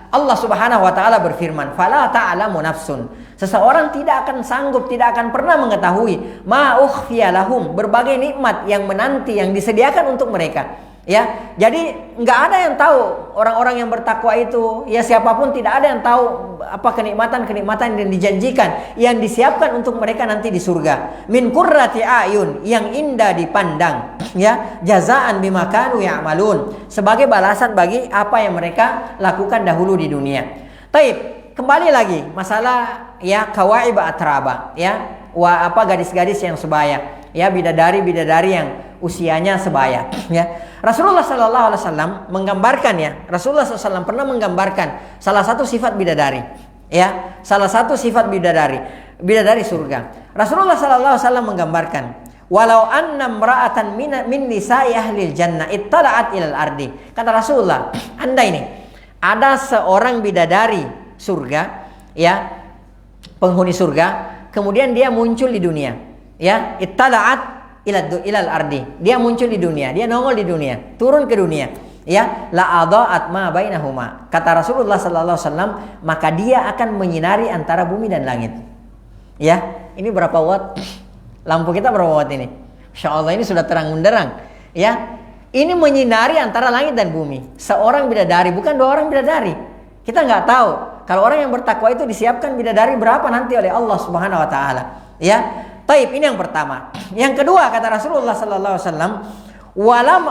Allah Subhanahu wa taala berfirman, "Fala ta'lamu nafsun." Seseorang tidak akan sanggup, tidak akan pernah mengetahui ma ukhfiya lahum, berbagai nikmat yang menanti yang disediakan untuk mereka. Ya, jadi nggak ada yang tahu orang-orang yang bertakwa itu, ya siapapun tidak ada yang tahu apa kenikmatan-kenikmatan yang dijanjikan, yang disiapkan untuk mereka nanti di surga. Min qurrati ayun, yang indah dipandang, ya, jazaan bima kanu ya'malun, sebagai balasan bagi apa yang mereka lakukan dahulu di dunia. Taib, kembali lagi masalah ya kawaib atraba, ya, gadis-gadis yang sebaya, ya, bidadari-bidadari yang usianya sebaya, ya. Rasulullah Sallallahu Alaihi Wasallam menggambarkan, ya, Rasulullah SAW pernah menggambarkan salah satu sifat bidadari, ya, salah satu sifat bidadari surga. Rasulullah Sallallahu Alaihi Wasallam menggambarkan, walau anna imra'atan min nisa'i ahlil jannah ittala'at ilal ardi. Kata Rasulullah, andai ini ada seorang bidadari surga, ya, penghuni surga, kemudian dia muncul di dunia, ya, ittala'at ilal ardi, dia muncul di dunia, dia nongol di dunia, turun ke dunia, ya, la adaat ma bainahuma. Kata Rasulullah sallallahu alaihi wasallam, maka dia akan menyinari antara bumi dan langit. Ya, ini berapa watt? Lampu kita berapa watt ini? Insyaallah ini sudah terang benderang, ya. Ini menyinari antara langit dan bumi. Seorang bidadari, bukan dua orang bidadari. Kita nggak tahu kalau orang yang bertakwa itu disiapkan bidadari berapa nanti oleh Allah Subhanahu wa taala, ya. Taib, ini yang pertama. Yang kedua, kata Rasulullah sallallahu alaihi wasallam,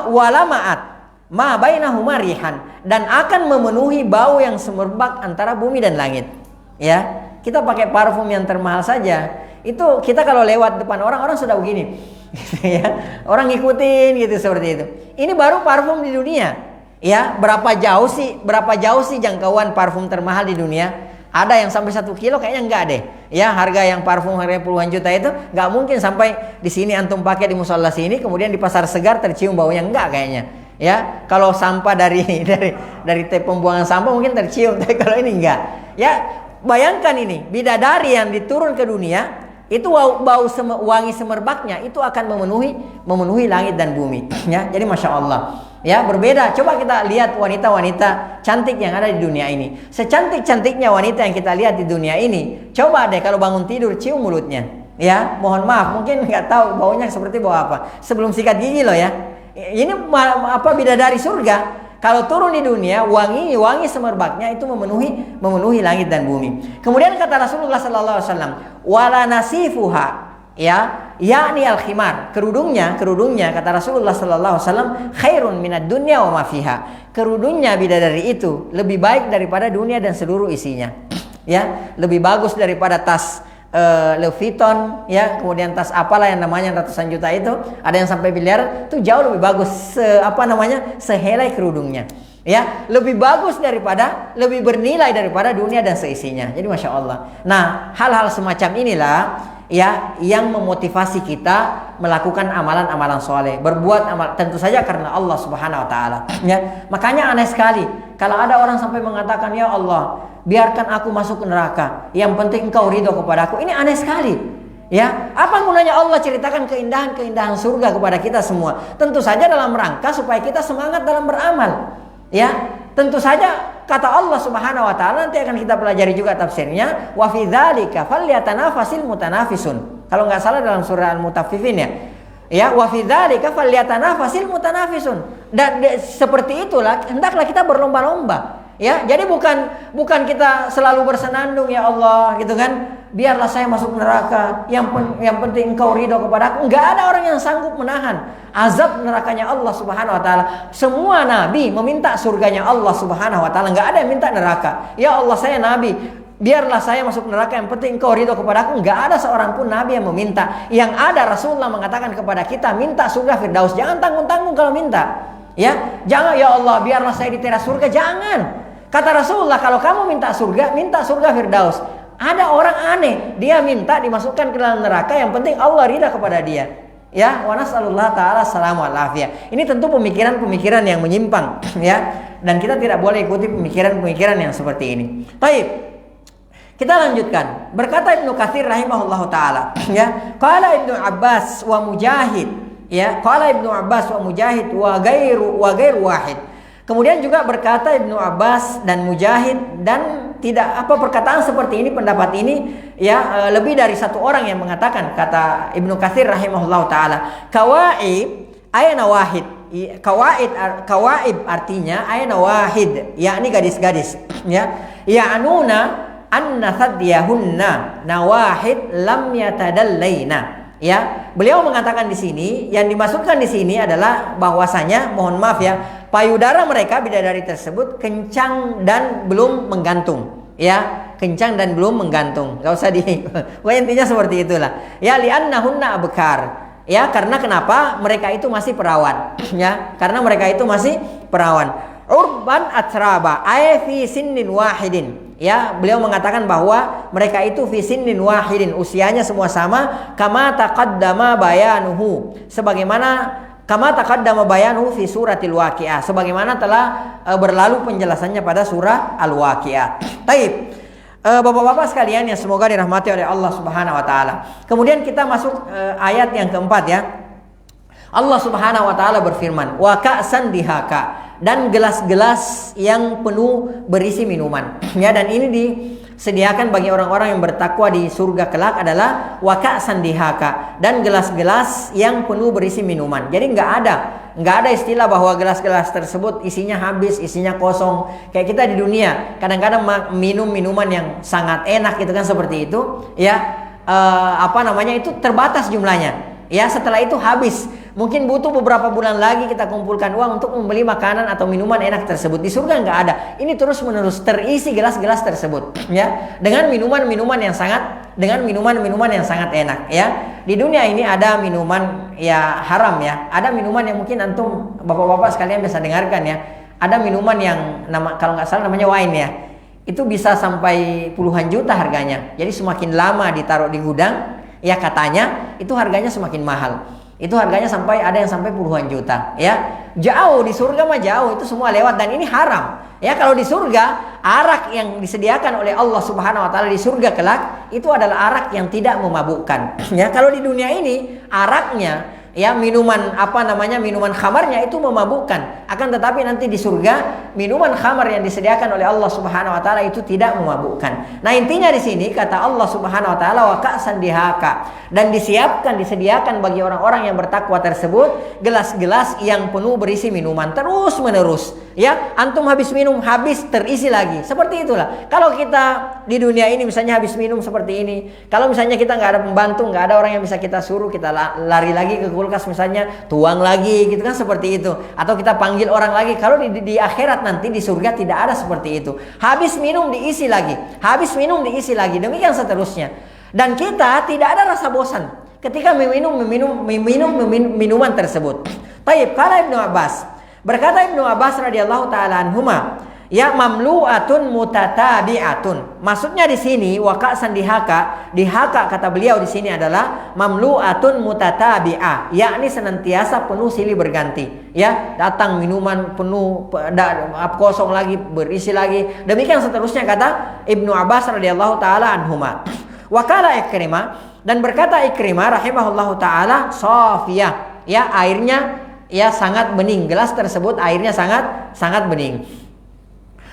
wala ma'at ma bainahuma rihan, dan akan memenuhi bau yang semerbak antara bumi dan langit. Ya, kita pakai parfum yang termahal saja, itu kita kalau lewat depan orang sudah begini. Ya, orang ngikutin gitu seperti itu. Ini baru parfum di dunia. Ya, berapa jauh sih jangkauan parfum termahal di dunia? Ada yang sampai 1 kilo, kayaknya enggak deh. Ya, harga yang parfum harga puluhan juta itu enggak mungkin sampai di sini antum pakai di musola sini, kemudian di pasar segar tercium baunya, enggak kayaknya. Ya, kalau sampah dari pembuangan sampah mungkin tercium, tapi kalau ini enggak. Ya, bayangkan ini, bidadari yang diturun ke dunia, itu bau wangi semerbaknya itu akan memenuhi langit dan bumi. Ya, jadi masya Allah. Ya, berbeda. Coba kita lihat wanita-wanita cantik yang ada di dunia ini. Secantik-cantiknya wanita yang kita lihat di dunia ini, coba deh kalau bangun tidur cium mulutnya. Ya, mohon maaf, mungkin nggak tahu baunya seperti bau apa. Sebelum sikat gigi loh, ya. Ini bidadari surga. Kalau turun di dunia, wangi semerbaknya itu memenuhi langit dan bumi. Kemudian kata Rasulullah sallallahu alaihi wasallam, wala nasifuha, ya, yakni al-khimar, kerudungnya kata Rasulullah sallallahu alaihi wasallam, khairun minad dunya wa ma fiha. Kerudungnya bidadari itu lebih baik daripada dunia dan seluruh isinya. Ya, lebih bagus daripada tas Louis Vuitton, ya, kemudian tas apalah yang namanya ratusan juta itu, ada yang sampai miliar, itu jauh lebih bagus sehelai kerudungnya. Ya, lebih bagus lebih bernilai daripada dunia dan seisinya. Jadi masya Allah. Nah, hal-hal semacam inilah, ya, yang memotivasi kita melakukan amalan-amalan soleh, berbuat amal, tentu saja karena Allah Subhanahu wa taala. Ya, makanya aneh sekali kalau ada orang sampai mengatakan, ya Allah, biarkan aku masuk ke neraka, yang penting Engkau ridho kepadaku. Ini aneh sekali. Ya, apa gunanya Allah ceritakan keindahan surga kepada kita semua? Tentu saja dalam rangka supaya kita semangat dalam beramal. Ya, tentu saja kata Allah Subhanahu wa taala, nanti akan kita pelajari juga tafsirnya, wa fi dzalika falyatanafasil mutanafisun. Kalau nggak salah dalam surah Al-Mutaffifin, ya. Ya, wa fi dzalika falyatanafasil mutanafisun. Dan seperti itulah hendaklah kita berlomba-lomba. Ya, jadi bukan kita selalu bersenandung, ya Allah, gitu kan. Biarlah saya masuk neraka, yang penting Engkau ridho kepadaku. Enggak ada orang yang sanggup menahan azab nerakanya Allah Subhanahu wa taala. Semua nabi meminta surganya Allah Subhanahu wa taala, enggak ada yang minta neraka. Ya Allah, saya nabi, biarlah saya masuk neraka, yang penting Engkau ridho kepadaku. Enggak ada seorang pun nabi yang meminta. Yang ada Rasulullah mengatakan kepada kita, minta surga Firdaus. Jangan tanggung-tanggung kalau minta. Ya, jangan, ya Allah, biarlah saya di teras surga, jangan. Kata Rasulullah, kalau kamu minta surga Firdaus. Ada orang aneh, dia minta dimasukkan ke dalam neraka, yang penting Allah ridha kepada dia. Ya, wa nas'alullah ta'ala salamu wal afiyah. Ini tentu pemikiran-pemikiran yang menyimpang, ya. Dan kita tidak boleh ikuti pemikiran-pemikiran yang seperti ini. Baik. Kita lanjutkan. Berkata Ibnu Katsir rahimahullahu taala, ya, qala Ibnu Abbas wa Mujahid, ya, qala Ibnu Abbas wa Mujahid wa ghairu wahid. Kemudian juga berkata Ibnu Abbas dan Mujahid, dan tidak apa perkataan seperti ini, pendapat ini, ya, lebih dari satu orang yang mengatakan. Kata Ibnu Katsir rahimahullahu taala, kawaib ayna wahid. Kawaib artinya ayna wahid, yakni gadis-gadis, ya. Ya'nuna anna sadyahunna nawahid lam yatadallaina. Ya, beliau mengatakan di sini, yang dimaksudkan di sini adalah bahwasanya, mohon maaf ya, payudara mereka bidadari tersebut kencang dan belum menggantung. Ya, kencang dan belum menggantung. Gak usah intinya seperti itulah. Ya, li'annahunna abkar. Ya, karena kenapa? Mereka itu masih perawan. Ya, karena mereka itu masih perawan. Urban atraba ay fi sinnin wahidin. Ya, beliau mengatakan bahwa mereka itu fi sinnin wahidin, usianya semua sama, kama taqaddama bayanuhu, sebagaimana kama taqaddama bayanuhu fi suratil waqiah, sebagaimana telah berlalu penjelasannya pada surah al-waqiah. Taib. Bapak-bapak sekalian yang semoga dirahmati oleh Allah Subhanahu wa taala. Kemudian kita masuk ayat yang keempat, ya. Allah Subhanahu wa taala berfirman, wa ka'san dihaka, dan gelas-gelas yang penuh berisi minuman. Ya, dan ini disediakan bagi orang-orang yang bertakwa di surga kelak adalah wa ka'san dihaka, dan gelas-gelas yang penuh berisi minuman. Jadi nggak ada istilah bahwa gelas-gelas tersebut isinya habis, isinya kosong. Kayak kita di dunia kadang-kadang minum minuman yang sangat enak gitu kan, seperti itu. Ya, itu terbatas jumlahnya. Ya, setelah itu habis. Mungkin butuh beberapa bulan lagi kita kumpulkan uang untuk membeli makanan atau minuman enak tersebut. Di surga nggak ada. Ini terus menerus terisi gelas-gelas tersebut, ya, dengan minuman-minuman yang sangat enak, ya. Di dunia ini ada minuman ya haram, ya. Ada minuman yang mungkin antum bapak-bapak sekalian bisa dengarkan, ya. Ada minuman yang kalau nggak salah namanya wine, ya. Itu bisa sampai puluhan juta harganya. Jadi semakin lama ditaruh di gudang, ya, katanya itu harganya semakin mahal. Itu harganya ada yang sampai puluhan juta, ya. Jauh di surga mah jauh, itu semua lewat, dan ini haram. Ya, kalau di surga, arak yang disediakan oleh Allah Subhanahu wa taala di surga kelak itu adalah arak yang tidak memabukkan. Ya, kalau di dunia ini araknya, ya, minuman khamarnya itu memabukkan. Akan tetapi nanti di surga minuman khamar yang disediakan oleh Allah Subhanahu wa taala itu tidak memabukkan. Nah, intinya di sini kata Allah Subhanahu wa taala wa ka'san dihaka, dan disediakan bagi orang-orang yang bertakwa tersebut gelas-gelas yang penuh berisi minuman terus menerus. Ya, antum habis minum, habis terisi lagi. Seperti itulah. Kalau kita di dunia ini misalnya habis minum seperti ini, kalau misalnya kita nggak ada pembantu, nggak ada orang yang bisa kita suruh, kita lari lagi ke kulkas misalnya, tuang lagi gitu kan, seperti itu. Atau kita panggil orang lagi. Kalau di akhirat nanti di surga tidak ada seperti itu. Habis minum diisi lagi, habis minum diisi lagi, demikian seterusnya. Dan kita tidak ada rasa bosan ketika meminum minuman tersebut. Taib, kala Ibnu Abbas. Berkata Ibnu Abbas radhiyallahu taala anhuma, ya, mamlu'atun mutatabi'atun. Maksudnya di sini wa ka'san dihaka kata beliau di sini adalah mamlu'atun mutatabi'ah, yakni senantiasa penuh silih berganti. Ya, datang minuman penuh, kosong lagi, berisi lagi. Demikian seterusnya kata Ibnu Abbas radhiyallahu taala anhuma. Wa qala Ikrimah, dan berkata Ikrimah rahimahullahu taala, safiyah, ya, airnya ya sangat bening, gelas tersebut airnya sangat bening.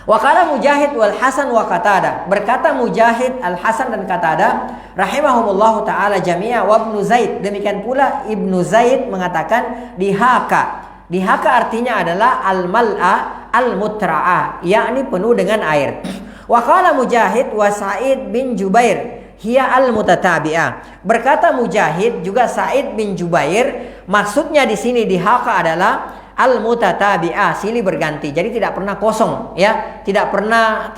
Wa qala Mujahid wal Hasan wa Qatadah, berkata Mujahid, Al Hasan dan Qatadah rahimahumullahu taala jami'a wa Ibnu Zaid, demikian pula Ibnu Zaid mengatakan dihaka. Dihaka artinya adalah al-mal'a al-mutra'a, yakni penuh dengan air. Wa qala Mujahid wa Sa'id bin Jubair hiya al-mutatabi'ah. Berkata Mujahid juga Sa'id bin Jubair, maksudnya di sini dihaka adalah al-mutatabi'ah, silih berganti. Jadi tidak pernah kosong, ya. Tidak pernah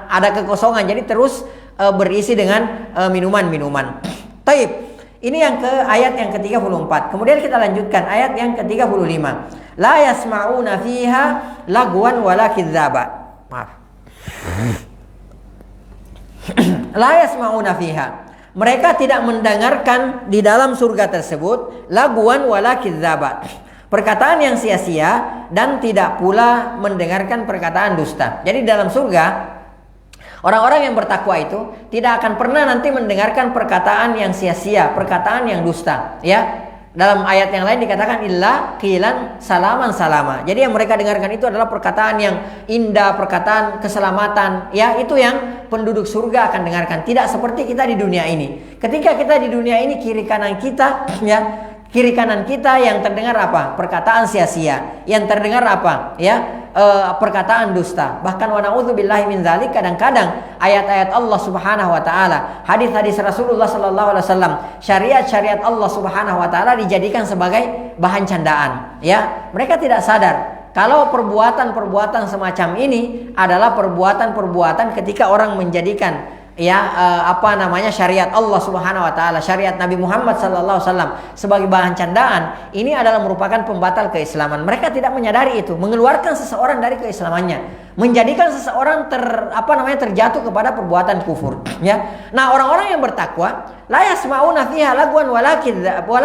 ada kekosongan. Jadi terus berisi dengan minuman-minuman. Taib. Ini ayat yang ke-34. Kemudian kita lanjutkan ayat yang ke-35. La yasma'una fiha lagwan wala kidzaba. Maaf. La yasma'una fiha, mereka tidak mendengarkan di dalam surga tersebut lagwan wala kidzaba, perkataan yang sia-sia, dan tidak pula mendengarkan perkataan dusta. Jadi dalam surga Orang-orang yang bertakwa itu tidak akan pernah nanti mendengarkan perkataan yang sia-sia, perkataan yang dusta, ya. Dalam ayat yang lain dikatakan illa qilan salaman salama. Jadi yang mereka dengarkan itu adalah perkataan yang indah, perkataan keselamatan, ya. Itu yang penduduk surga akan dengarkan. Tidak seperti kita di dunia ini. Ketika kita di dunia ini kiri kanan kita, ya, kiri kanan kita yang terdengar apa? Perkataan sia-sia. Yang terdengar apa? Ya, perkataan dusta. Bahkan wa na'udzubillahi min dzalik, kadang-kadang ayat-ayat Allah Subhanahu wa taala, hadis-hadis Rasulullah sallallahu alaihi wasallam, syariat-syariat Allah Subhanahu wa taala dijadikan sebagai bahan candaan, ya. Mereka tidak sadar kalau perbuatan-perbuatan semacam ini adalah perbuatan-perbuatan ketika orang menjadikan, ya, syariat Allah Subhanahu wa taala, syariat Nabi Muhammad sallallahu alaihi wasallam sebagai bahan candaan, ini adalah merupakan pembatal keislaman. Mereka tidak menyadari itu, mengeluarkan seseorang dari keislamannya, menjadikan seseorang terjatuh kepada perbuatan kufur, ya. Nah, orang-orang yang bertakwa la yasma'una fiha lagwan wala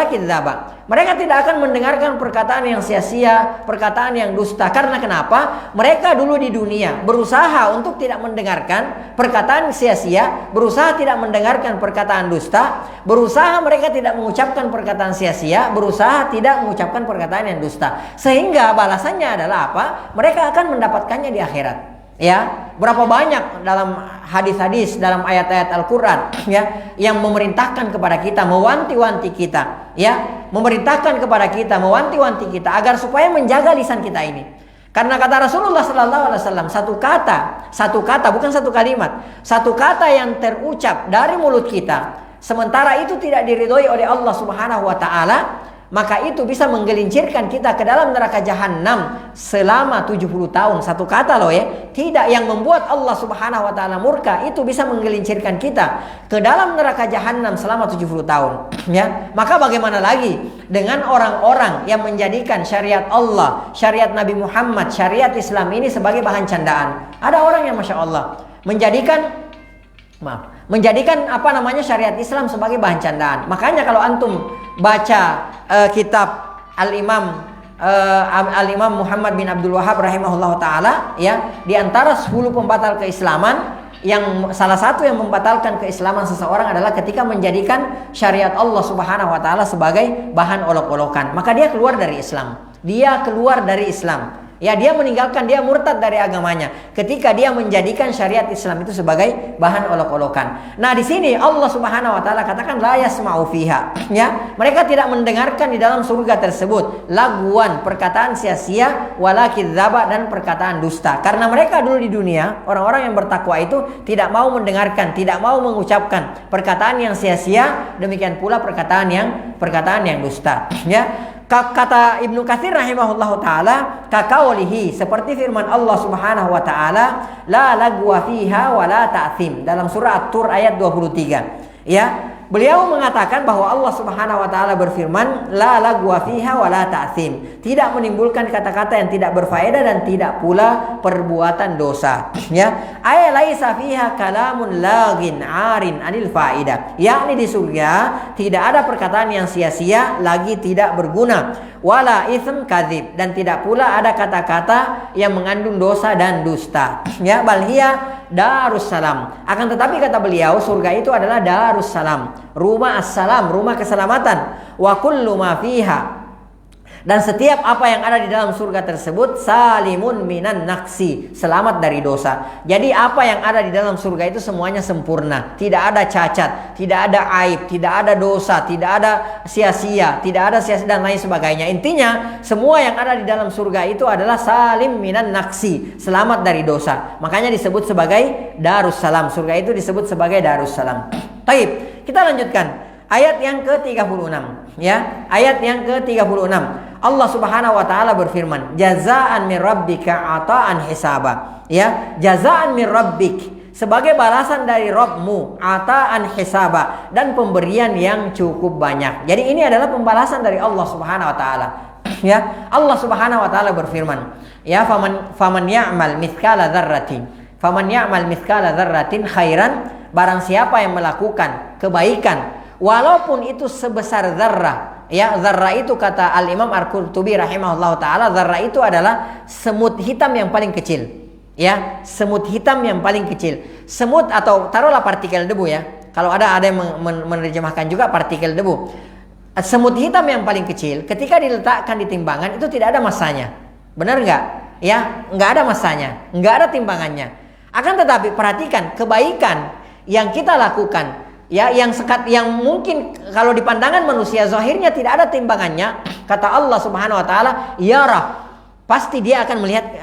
kidzaba. Mereka tidak akan mendengarkan perkataan yang sia-sia, perkataan yang dusta. Karena kenapa? Mereka dulu di dunia berusaha untuk tidak mendengarkan perkataan sia-sia, berusaha tidak mendengarkan perkataan dusta, berusaha mereka tidak mengucapkan perkataan sia-sia, berusaha tidak mengucapkan perkataan yang dusta. Sehingga balasannya adalah apa? Mereka akan mendapatkannya di akhirat. Ya, berapa banyak dalam hadis-hadis, dalam ayat-ayat Al-Qur'an, ya, yang memerintahkan kepada kita, mewanti-wanti kita, ya, memerintahkan kepada kita, mewanti-wanti kita agar supaya menjaga lisan kita ini. Karena kata Rasulullah sallallahu alaihi wasallam, satu kata, bukan satu kalimat, satu kata yang terucap dari mulut kita, sementara itu tidak diridhoi oleh Allah Subhanahu wa taala, maka itu bisa menggelincirkan kita ke dalam neraka jahanam selama 70 tahun. Satu kata loh, ya. Tidak yang membuat Allah Subhanahu wa taala murka, itu bisa menggelincirkan kita ke dalam neraka jahanam selama 70 tahun, ya. Maka bagaimana lagi dengan orang-orang yang menjadikan syariat Allah, syariat Nabi Muhammad, syariat Islam ini sebagai bahan candaan. Ada orang yang Masya Allah menjadikan syariat Islam sebagai bahan candaan. Makanya kalau antum baca kitab Al-Imam Muhammad bin Abdul Wahhab rahimahullah taala, ya, di antara 10 pembatal keislaman, yang salah satu yang membatalkan keislaman seseorang adalah ketika menjadikan syariat Allah Subhanahu wa taala sebagai bahan olok-olokan. Maka dia keluar dari Islam. Ya, dia meninggalkan, dia murtad dari agamanya ketika dia menjadikan syariat Islam itu sebagai bahan olok-olokan. Nah, di sini Allah Subhanahu wa taala katakan la yasma'u fiha, ya. Mereka tidak mendengarkan di dalam surga tersebut lagwan, perkataan sia-sia, wala kidzaba, dan perkataan dusta. Karena mereka dulu di dunia, orang-orang yang bertakwa itu tidak mau mendengarkan, tidak mau mengucapkan perkataan yang sia-sia, demikian pula perkataan yang dusta, ya. Kata Ibnu Katsir rahimahullahu taala, kakaulihi, seperti firman Allah Subhanahu wa taala, la lagwa fiha wa la ta'thim, dalam surah At-Tur ayat 23, ya. Beliau mengatakan bahwa Allah Subhanahu wa taala berfirman, la lagwa fiha wa la ta'thim, tidak menimbulkan kata-kata yang tidak berfaedah dan tidak pula perbuatan dosa, ya. Ay laisa fiha kalamun lagin arin anil faida, yakni di surga tidak ada perkataan yang sia-sia lagi tidak berguna, wala itsm kadzib, dan tidak pula ada kata-kata yang mengandung dosa dan dusta, ya. Bal hiya Darussalam. Akan tetapi kata beliau, surga itu adalah Darussalam, rumah assalam, rumah keselamatan. Wa kullu ma fiha, dan setiap apa yang ada di dalam surga tersebut salimun minan naqsi, selamat dari dosa. Jadi apa yang ada di dalam surga itu semuanya sempurna, tidak ada cacat, tidak ada aib, tidak ada dosa, tidak ada sia-sia, dan lain sebagainya. Intinya semua yang ada di dalam surga itu adalah salim minan naqsi, selamat dari dosa. Makanya disebut sebagai Darussalam. Surga itu disebut sebagai Darussalam. Baik, kita lanjutkan ayat yang ke-36, ya. Ayat yang ke-36. Allah Subhanahu wa taala berfirman, jazaan min rabbika ata'an hisaba, ya. Jazaan min rabbik, sebagai balasan dari Rabbmu, ata'an hisaba, dan pemberian yang cukup banyak. Jadi ini adalah pembalasan dari Allah Subhanahu wa taala, ya. Allah Subhanahu wa taala berfirman, ya, faman ya'mal mithqala dzarratin khairan, barang siapa yang melakukan kebaikan walaupun itu sebesar zarrah. Ya, zarrah itu kata Al-Imam Al-Qurtubi rahimahullah ta'ala, zarrah itu adalah semut hitam yang paling kecil. Ya, semut hitam yang paling kecil. Semut atau taruhlah partikel debu ya. Kalau ada yang menerjemahkan juga partikel debu. Semut hitam yang paling kecil ketika diletakkan di timbangan itu tidak ada masanya. Benar nggak? Ya, nggak ada masanya, nggak ada timbangannya. Akan tetapi perhatikan kebaikan yang kita lakukan, ya, yang mungkin kalau di pandangan manusia zahirnya tidak ada timbangannya, kata Allah Subhanahu wa taala, yarah, pasti dia akan melihat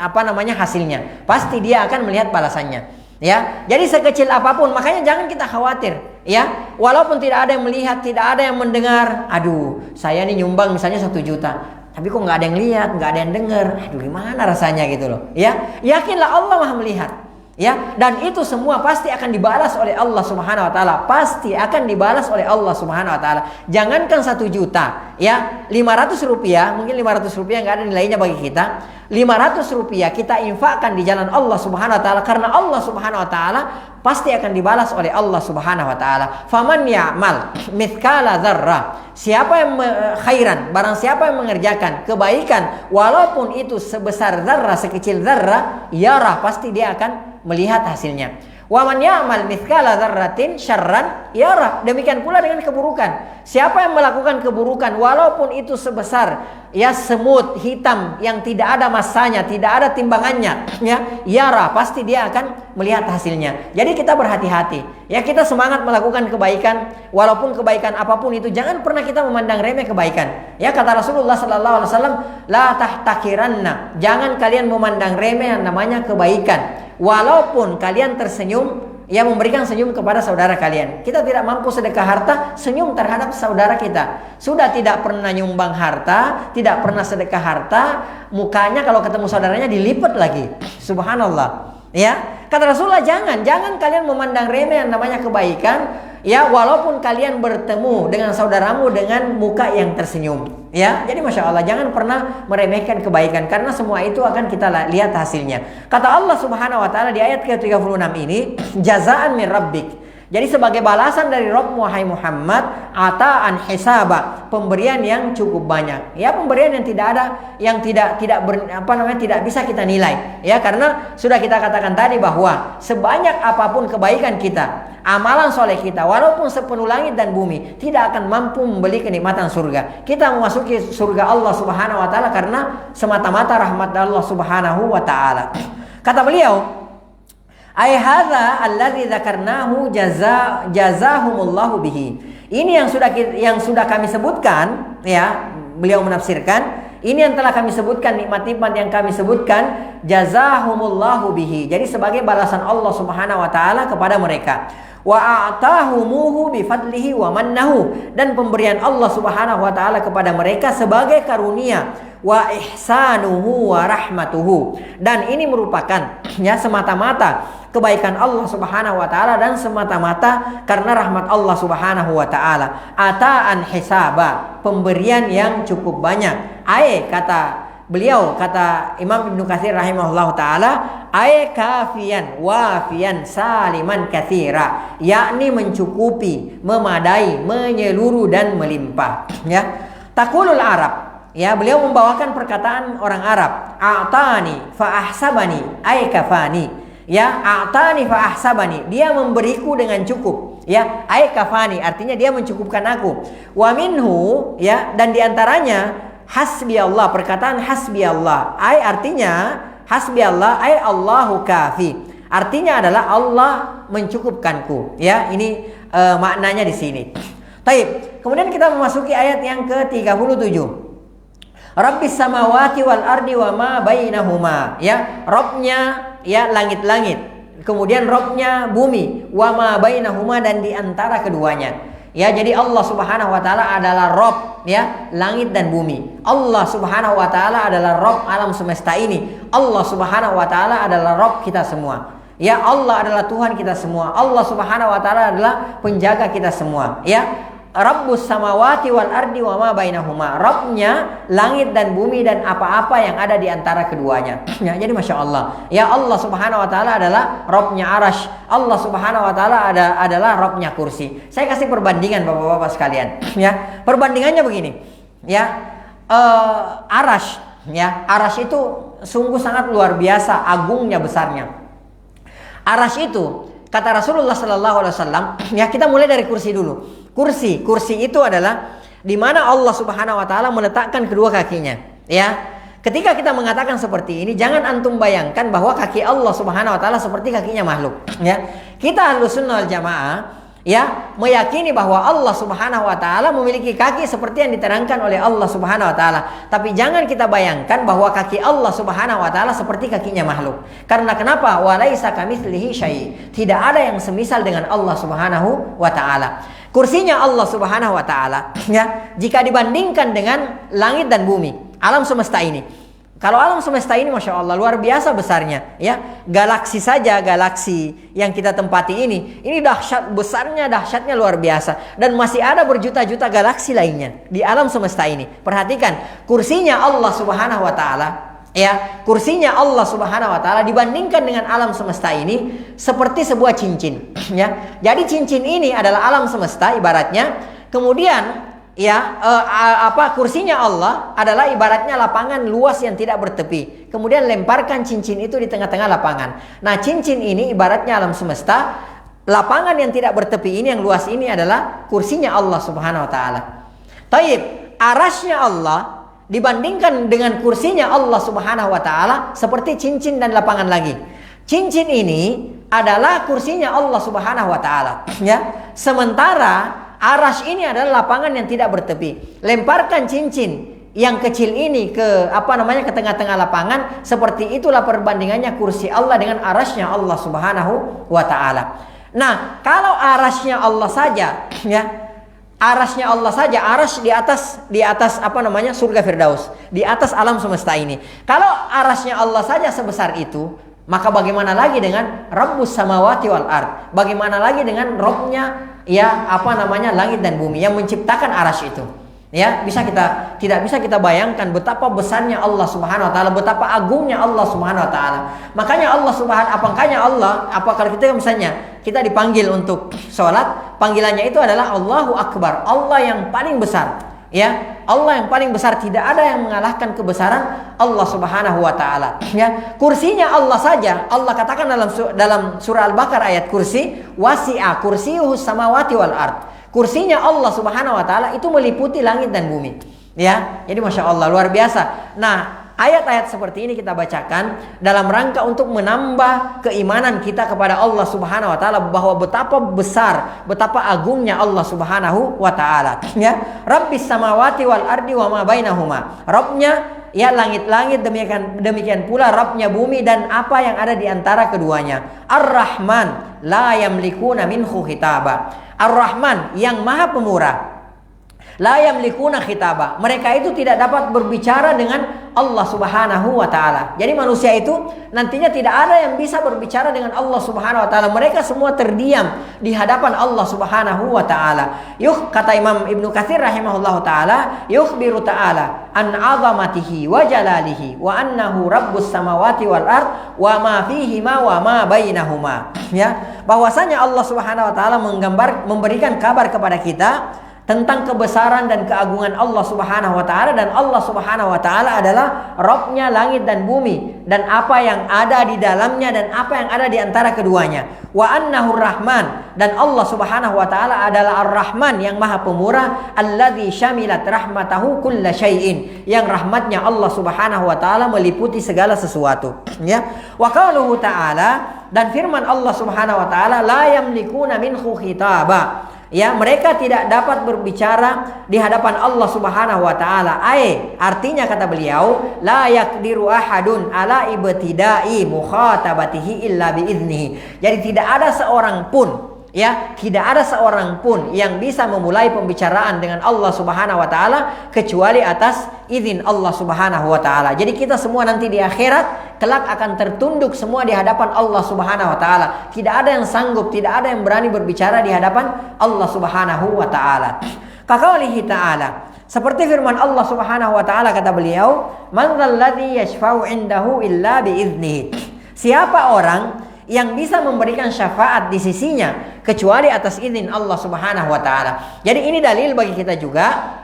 hasilnya, pasti dia akan melihat balasannya. Ya, jadi sekecil apapun, makanya jangan kita khawatir, ya. Walaupun tidak ada yang melihat, tidak ada yang mendengar. Aduh, saya nih nyumbang misalnya 1 juta, tapi kok nggak ada yang lihat, nggak ada yang dengar. Aduh, gimana rasanya gitu loh, ya. Yakinlah Allah Maha melihat. Ya, dan itu semua pasti akan dibalas oleh Allah Subhanahu wa taala. Pasti akan dibalas oleh Allah Subhanahu wa taala. Jangankan 1 juta, ya, 500 rupiah, mungkin 500 rupiah nggak ada nilainya bagi kita. 500 rupiah kita infakkan di jalan Allah Subhanahu wa taala, karena Allah Subhanahu wa taala pasti akan dibalas oleh Allah Subhanahu wa taala. Faman ya'mal mithqala dzarrah, siapa yang khairan, barang siapa yang mengerjakan kebaikan walaupun itu sebesar zarrah, sekecil zarrah, yarah, pasti dia akan melihat hasilnya. Wa man ya'mal mithqala dzarratin syarran yarah. Demikian pula dengan keburukan. Siapa yang melakukan keburukan walaupun itu sebesar semut hitam yang tidak ada masanya, tidak ada timbangannya, ya, yarah, pasti dia akan melihat hasilnya. Jadi kita berhati-hati. Ya, kita semangat melakukan kebaikan walaupun kebaikan apapun itu, jangan pernah kita memandang remeh kebaikan. Ya, kata Rasulullah sallallahu alaihi wasallam, la tahtakiranna. Jangan kalian memandang remeh yang namanya kebaikan. Walaupun kalian tersenyum, ya, memberikan senyum kepada saudara kalian. Kita tidak mampu sedekah harta, senyum terhadap saudara kita. Sudah tidak pernah nyumbang harta, tidak pernah sedekah harta, mukanya kalau ketemu saudaranya dilipat lagi. Subhanallah. Ya, kata Rasulullah, jangan kalian memandang remeh yang namanya kebaikan. Ya, walaupun kalian bertemu dengan saudaramu dengan muka yang tersenyum. Ya, jadi Masya Allah, jangan pernah meremehkan kebaikan, karena semua itu akan kita lihat hasilnya. Kata Allah Subhanahu wa taala di ayat ke-36 ini, jazaan min rabbik. Jadi sebagai balasan dari Rabb wahai Muhammad, ata'an hisaba, pemberian yang cukup banyak. Ya, pemberian yang tidak bisa kita nilai. Ya, karena sudah kita katakan tadi bahwa sebanyak apapun kebaikan kita, amalan soleh kita, walaupun sepenuh langit dan bumi, tidak akan mampu membeli kenikmatan surga. Kita memasuki surga Allah Subhanahu wa taala karena semata-mata rahmat Allah Subhanahu wa taala. Kata beliau, ai hadza allazi dzakarnahu jazahumullahu bihi. Ini yang sudah kami sebutkan, ya, beliau menafsirkan, ini yang telah kami sebutkan, nikmat-nikmat yang kami sebutkan, jazahumullahu bihi. Jadi sebagai balasan Allah Subhanahu wa taala kepada mereka. Wa a'tahumuhu bifadlihi wa mannahu, dan pemberian Allah Subhanahu wa taala kepada mereka sebagai karunia, wa ihsanuhu wa rahmatuhu, dan ini merupakan, ya, semata-mata kebaikan Allah Subhanahu wa taala dan semata-mata karena rahmat Allah Subhanahu wa taala. Ata'an hisaba, pemberian yang cukup banyak. Kata beliau, kata Imam Ibnu Katsir rahimahullah taala, kafian wafian saliman katsira, yakni mencukupi, memadai, menyeluruh dan melimpah. Ya, taqulul Arab, ya, beliau membawakan perkataan orang Arab, a'tani fa ahsabani kafani. Ya, a'tani fa ahsabani, dia memberiku dengan cukup. Ya, kafani, artinya dia mencukupkan aku. Wa minhu, ya, dan diantaranya hasbi Allah, perkataan hasbi Allah, artinya hasbi Allah, Allahu kafi, artinya adalah Allah mencukupkanku. Ya, ini maknanya di sini. Taib. Kemudian kita memasuki ayat yang ke-37. Rabbis samawati wal ardi wa ma bainahuma. Ya, Rabbnya, ya, langit-langit. Kemudian Rabbnya bumi, wa ma bainahuma, dan di antara keduanya. Ya, jadi Allah Subhanahu wa taala adalah Rabb, ya, langit dan bumi. Allah Subhanahu wa taala adalah Rabb alam semesta ini. Allah Subhanahu wa taala adalah Rabb kita semua. Ya, Allah adalah Tuhan kita semua. Allah Subhanahu wa taala adalah penjaga kita semua. Ya, Rabbus samawati wal ardi wa ma bainahuma. Rabbnya langit dan bumi dan apa-apa yang ada di antara keduanya. Ya, jadi Masya Allah. Ya, Allah Subhanahu wa taala adalah Rabbnya Arash. Allah Subhanahu wa taala adalah Rabbnya kursi. Saya kasih perbandingan Bapak-bapak sekalian. Ya, perbandingannya begini. Ya, Arash, ya, Arash itu sungguh sangat luar biasa agungnya, besarnya. Arasy itu kata Rasulullah sallallahu alaihi wasallam, ya kita mulai dari kursi dulu. Kursi itu adalah di mana Allah Subhanahu wa taala meletakkan kedua kakinya, ya. Ketika kita mengatakan seperti ini, jangan antum bayangkan bahwa kaki Allah Subhanahu wa taala seperti kakinya makhluk, ya. Kita Ahlussunnah wal Jamaah, ya, meyakini bahwa Allah Subhanahu wa taala memiliki kaki seperti yang diterangkan oleh Allah Subhanahu wa taala. Tapi jangan kita bayangkan bahwa kaki Allah Subhanahu wa taala seperti kakinya makhluk. Karena kenapa? Walaisa kamitslihi syai'. Tidak ada yang semisal dengan Allah Subhanahu wa taala. Kursinya Allah Subhanahu wa taala, ya, jika dibandingkan dengan langit dan bumi, alam semesta ini. Kalau alam semesta ini Masya Allah luar biasa besarnya, ya. Galaksi saja, galaksi yang kita tempati ini dahsyat besarnya, dahsyatnya luar biasa. Dan masih ada berjuta-juta galaksi lainnya di alam semesta ini. Perhatikan, kursinya Allah Subhanahu wa taala, ya, kursinya Allah Subhanahu wa taala dibandingkan dengan alam semesta ini seperti sebuah cincin, ya. Jadi cincin ini adalah alam semesta ibaratnya. Kemudian, ya, kursinya Allah adalah ibaratnya lapangan luas yang tidak bertepi. Kemudian lemparkan cincin itu di tengah-tengah lapangan. Nah, cincin ini ibaratnya alam semesta. Lapangan yang tidak bertepi ini, yang luas ini adalah kursinya Allah Subhanahu wa taala. Taib, arasnya Allah dibandingkan dengan kursinya Allah Subhanahu wa taala seperti cincin dan lapangan lagi. Cincin ini adalah kursinya Allah Subhanahu wa taala, ya. Sementara arasy ini adalah lapangan yang tidak bertepi. Lemparkan cincin yang kecil ini ke ke tengah-tengah lapangan, seperti itulah perbandingannya kursi Allah dengan arasy-Nya Allah Subhanahu wa taala. Nah, kalau arasy-Nya Allah saja, ya, arasy-Nya Allah saja, arasy di atas surga Firdaus, di atas alam semesta ini. Kalau arasy-Nya Allah saja sebesar itu, maka bagaimana lagi dengan Rabbus samawati wal ard? Bagaimana lagi dengan Rabb-nya, ya, langit dan bumi yang menciptakan arasy itu? Ya, tidak bisa kita bayangkan betapa besarnya Allah Subhanahu wa taala, betapa agungnya Allah Subhanahu wa taala. Makanya kalau kita misalnya kita dipanggil untuk sholat, panggilannya itu adalah Allahu Akbar, Allah yang paling besar. Ya, Allah yang paling besar, tidak ada yang mengalahkan kebesaran Allah Subhanahu wa taala. Ya, kursinya Allah saja, Allah katakan dalam surah Al-Baqarah ayat kursi, wasi'a kursiyuhus samawati wal ard. Kursinya Allah Subhanahu wa taala itu meliputi langit dan bumi. Ya, jadi Masya Allah luar biasa. Nah, ayat-ayat seperti ini kita bacakan dalam rangka untuk menambah keimanan kita kepada Allah Subhanahu wa taala, bahwa betapa besar, betapa agungnya Allah Subhanahu wa taala. Ya, Rabbis samawati wal ardi wa ma bainahuma. Rabbnya, ya, langit-langit, demikian pula Rabbnya bumi dan apa yang ada di antara keduanya. Ar-Rahman la yamlikuna minhu khitaba. Ar-Rahman yang Maha Pemurah. La yamlikuna khitaba. Mereka itu tidak dapat berbicara dengan Allah Subhanahu wa taala. Jadi manusia itu nantinya tidak ada yang bisa berbicara dengan Allah Subhanahu wa taala. Mereka semua terdiam di hadapan Allah Subhanahu wa taala. Kata Imam Ibnu Katsir rahimahullahu taala, yukhbiru ta'ala an 'azamatihi wa jalalihi wa annahu rabbus samawati wal ard wa ma fihima wa ma bainahuma. Ya, bahwasanya Allah Subhanahu wa taala memberikan kabar kepada kita tentang kebesaran dan keagungan Allah Subhanahu wa taala, dan Allah Subhanahu wa taala adalah Rabb-nya langit dan bumi dan apa yang ada di dalamnya dan apa yang ada di antara keduanya. Wa annahu Rahman, dan Allah Subhanahu wa taala adalah Ar-Rahman yang Maha Pemurah, alladzi syamilat rahmatahu kulla syai'in, yang rahmatnya Allah Subhanahu wa taala meliputi segala sesuatu. Ya. Wa qaluhu ta'ala, dan firman Allah Subhanahu wa taala, la yamlikuna minhu khitaba. Ya, mereka tidak dapat berbicara di hadapan Allah Subhanahu wa taala. Artinya kata beliau, la yaqdiru ahadun ala ibtida'i mukhatabatihi illa biiznihi. Jadi tidak ada seorang pun, ya, tidak ada seorang pun yang bisa memulai pembicaraan dengan Allah Subhanahu wa taala kecuali atas izin Allah Subhanahu wa taala. Jadi kita semua nanti di akhirat kelak akan tertunduk semua di hadapan Allah Subhanahu wa taala. Tidak ada yang sanggup, tidak ada yang berani berbicara di hadapan Allah Subhanahu wa taala. Kaqaulihi ta'ala, seperti firman Allah Subhanahu wa taala, kata beliau, man dzalladzi yashfa'u 'indahu illa biiznihi. Siapa orang yang bisa memberikan syafaat di sisinya kecuali atas izin Allah Subhanahu wa taala. Jadi ini dalil bagi kita juga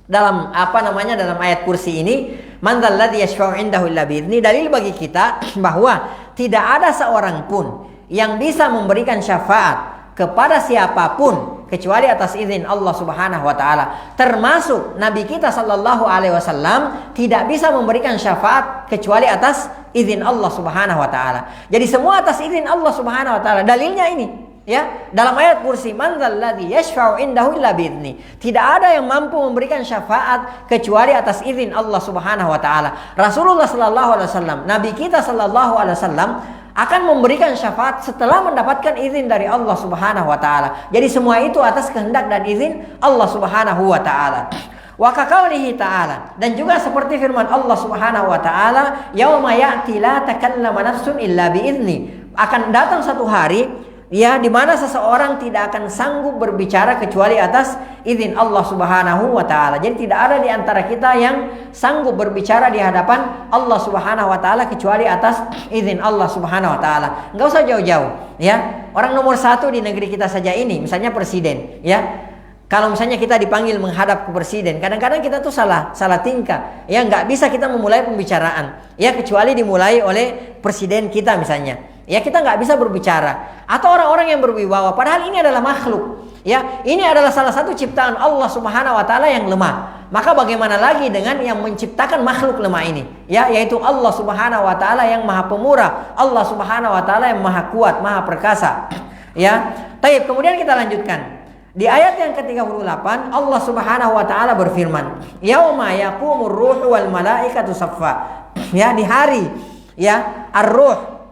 dalam dalam ayat kursi ini Man dzalladzi yashfa'u 'indahu illa bi'idznih. Dalil bagi kita bahwa tidak ada seorang pun yang bisa memberikan syafaat kepada siapapun kecuali atas izin Allah Subhanahu wa taala. Termasuk Nabi kita sallallahu alaihi wasallam tidak bisa memberikan syafaat kecuali atas izin Allah Subhanahu wa taala. Jadi semua atas izin Allah Subhanahu wa taala. Dalilnya ini, ya, dalam ayat kursi, man dzalladzi yashfa'u indahu illa bi'idznih. Tidak ada yang mampu memberikan syafaat kecuali atas izin Allah Subhanahu wa taala. Rasulullah sallallahu alaihi wasallam, Nabi kita sallallahu alaihi wasallam akan memberikan syafaat setelah mendapatkan izin dari Allah Subhanahu wa taala. Jadi semua itu atas kehendak dan izin Allah Subhanahu wa taala. Wa kaqaulihi ta'ala, dan juga seperti firman Allah Subhanahu wa taala, yauma ya'ti la takallama nafsun illa bi'izni. Akan datang satu hari, ya, di mana seseorang tidak akan sanggup berbicara kecuali atas izin Allah Subhanahu wa taala. Jadi tidak ada di antara kita yang sanggup berbicara di hadapan Allah Subhanahu wa taala kecuali atas izin Allah Subhanahu wa taala. Enggak usah jauh-jauh, ya. Orang nomor satu di negeri kita saja ini, misalnya presiden, ya. Kalau misalnya kita dipanggil menghadap ke presiden, kadang-kadang kita tuh salah tingkah, ya, nggak bisa kita memulai pembicaraan, ya, kecuali dimulai oleh presiden kita misalnya. Ya, kita nggak bisa berbicara. Atau orang-orang yang berwibawa, padahal ini adalah makhluk. Ya, ini adalah salah satu ciptaan Allah Subhanahu wa taala yang lemah. Maka bagaimana lagi dengan yang menciptakan makhluk lemah ini? Ya, yaitu Allah Subhanahu wa taala yang Maha Pemurah, Allah Subhanahu wa taala yang Maha Kuat, Maha Perkasa. Ya. Baik, kemudian kita lanjutkan. Di ayat yang ke-38 Allah Subhanahu wa taala berfirman, "Yauma yaqumur ruhu wal malaikatu saffa." Ya, di hari, ya, ar-ruh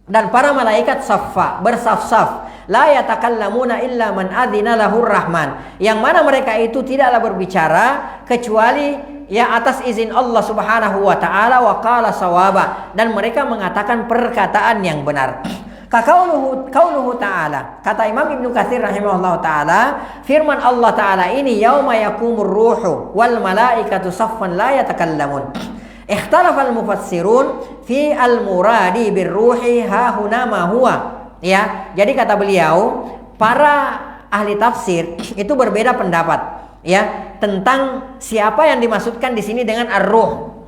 dan para malaikat saffa, bersaf-saf. La yatakallamuna illa man adzina lahur rahman. Yang mana mereka itu tidaklah berbicara kecuali, ya, atas izin Allah Subhanahu wa taala, wa qala sawaba, dan mereka mengatakan perkataan yang benar. Qauluhu ta'ala, kata Imam Ibnu Katsir rahimahullah taala, firman Allah taala ini, yauma yaqumur ruhu wal malaikatu saffan la yatakallamun. Ikhtalafal mufassirun fi al-muradi birruhi hahuna ma huwa. Ya, jadi kata beliau, para ahli tafsir itu berbeda pendapat, ya, tentang siapa yang dimaksudkan di sini dengan ar-ruh.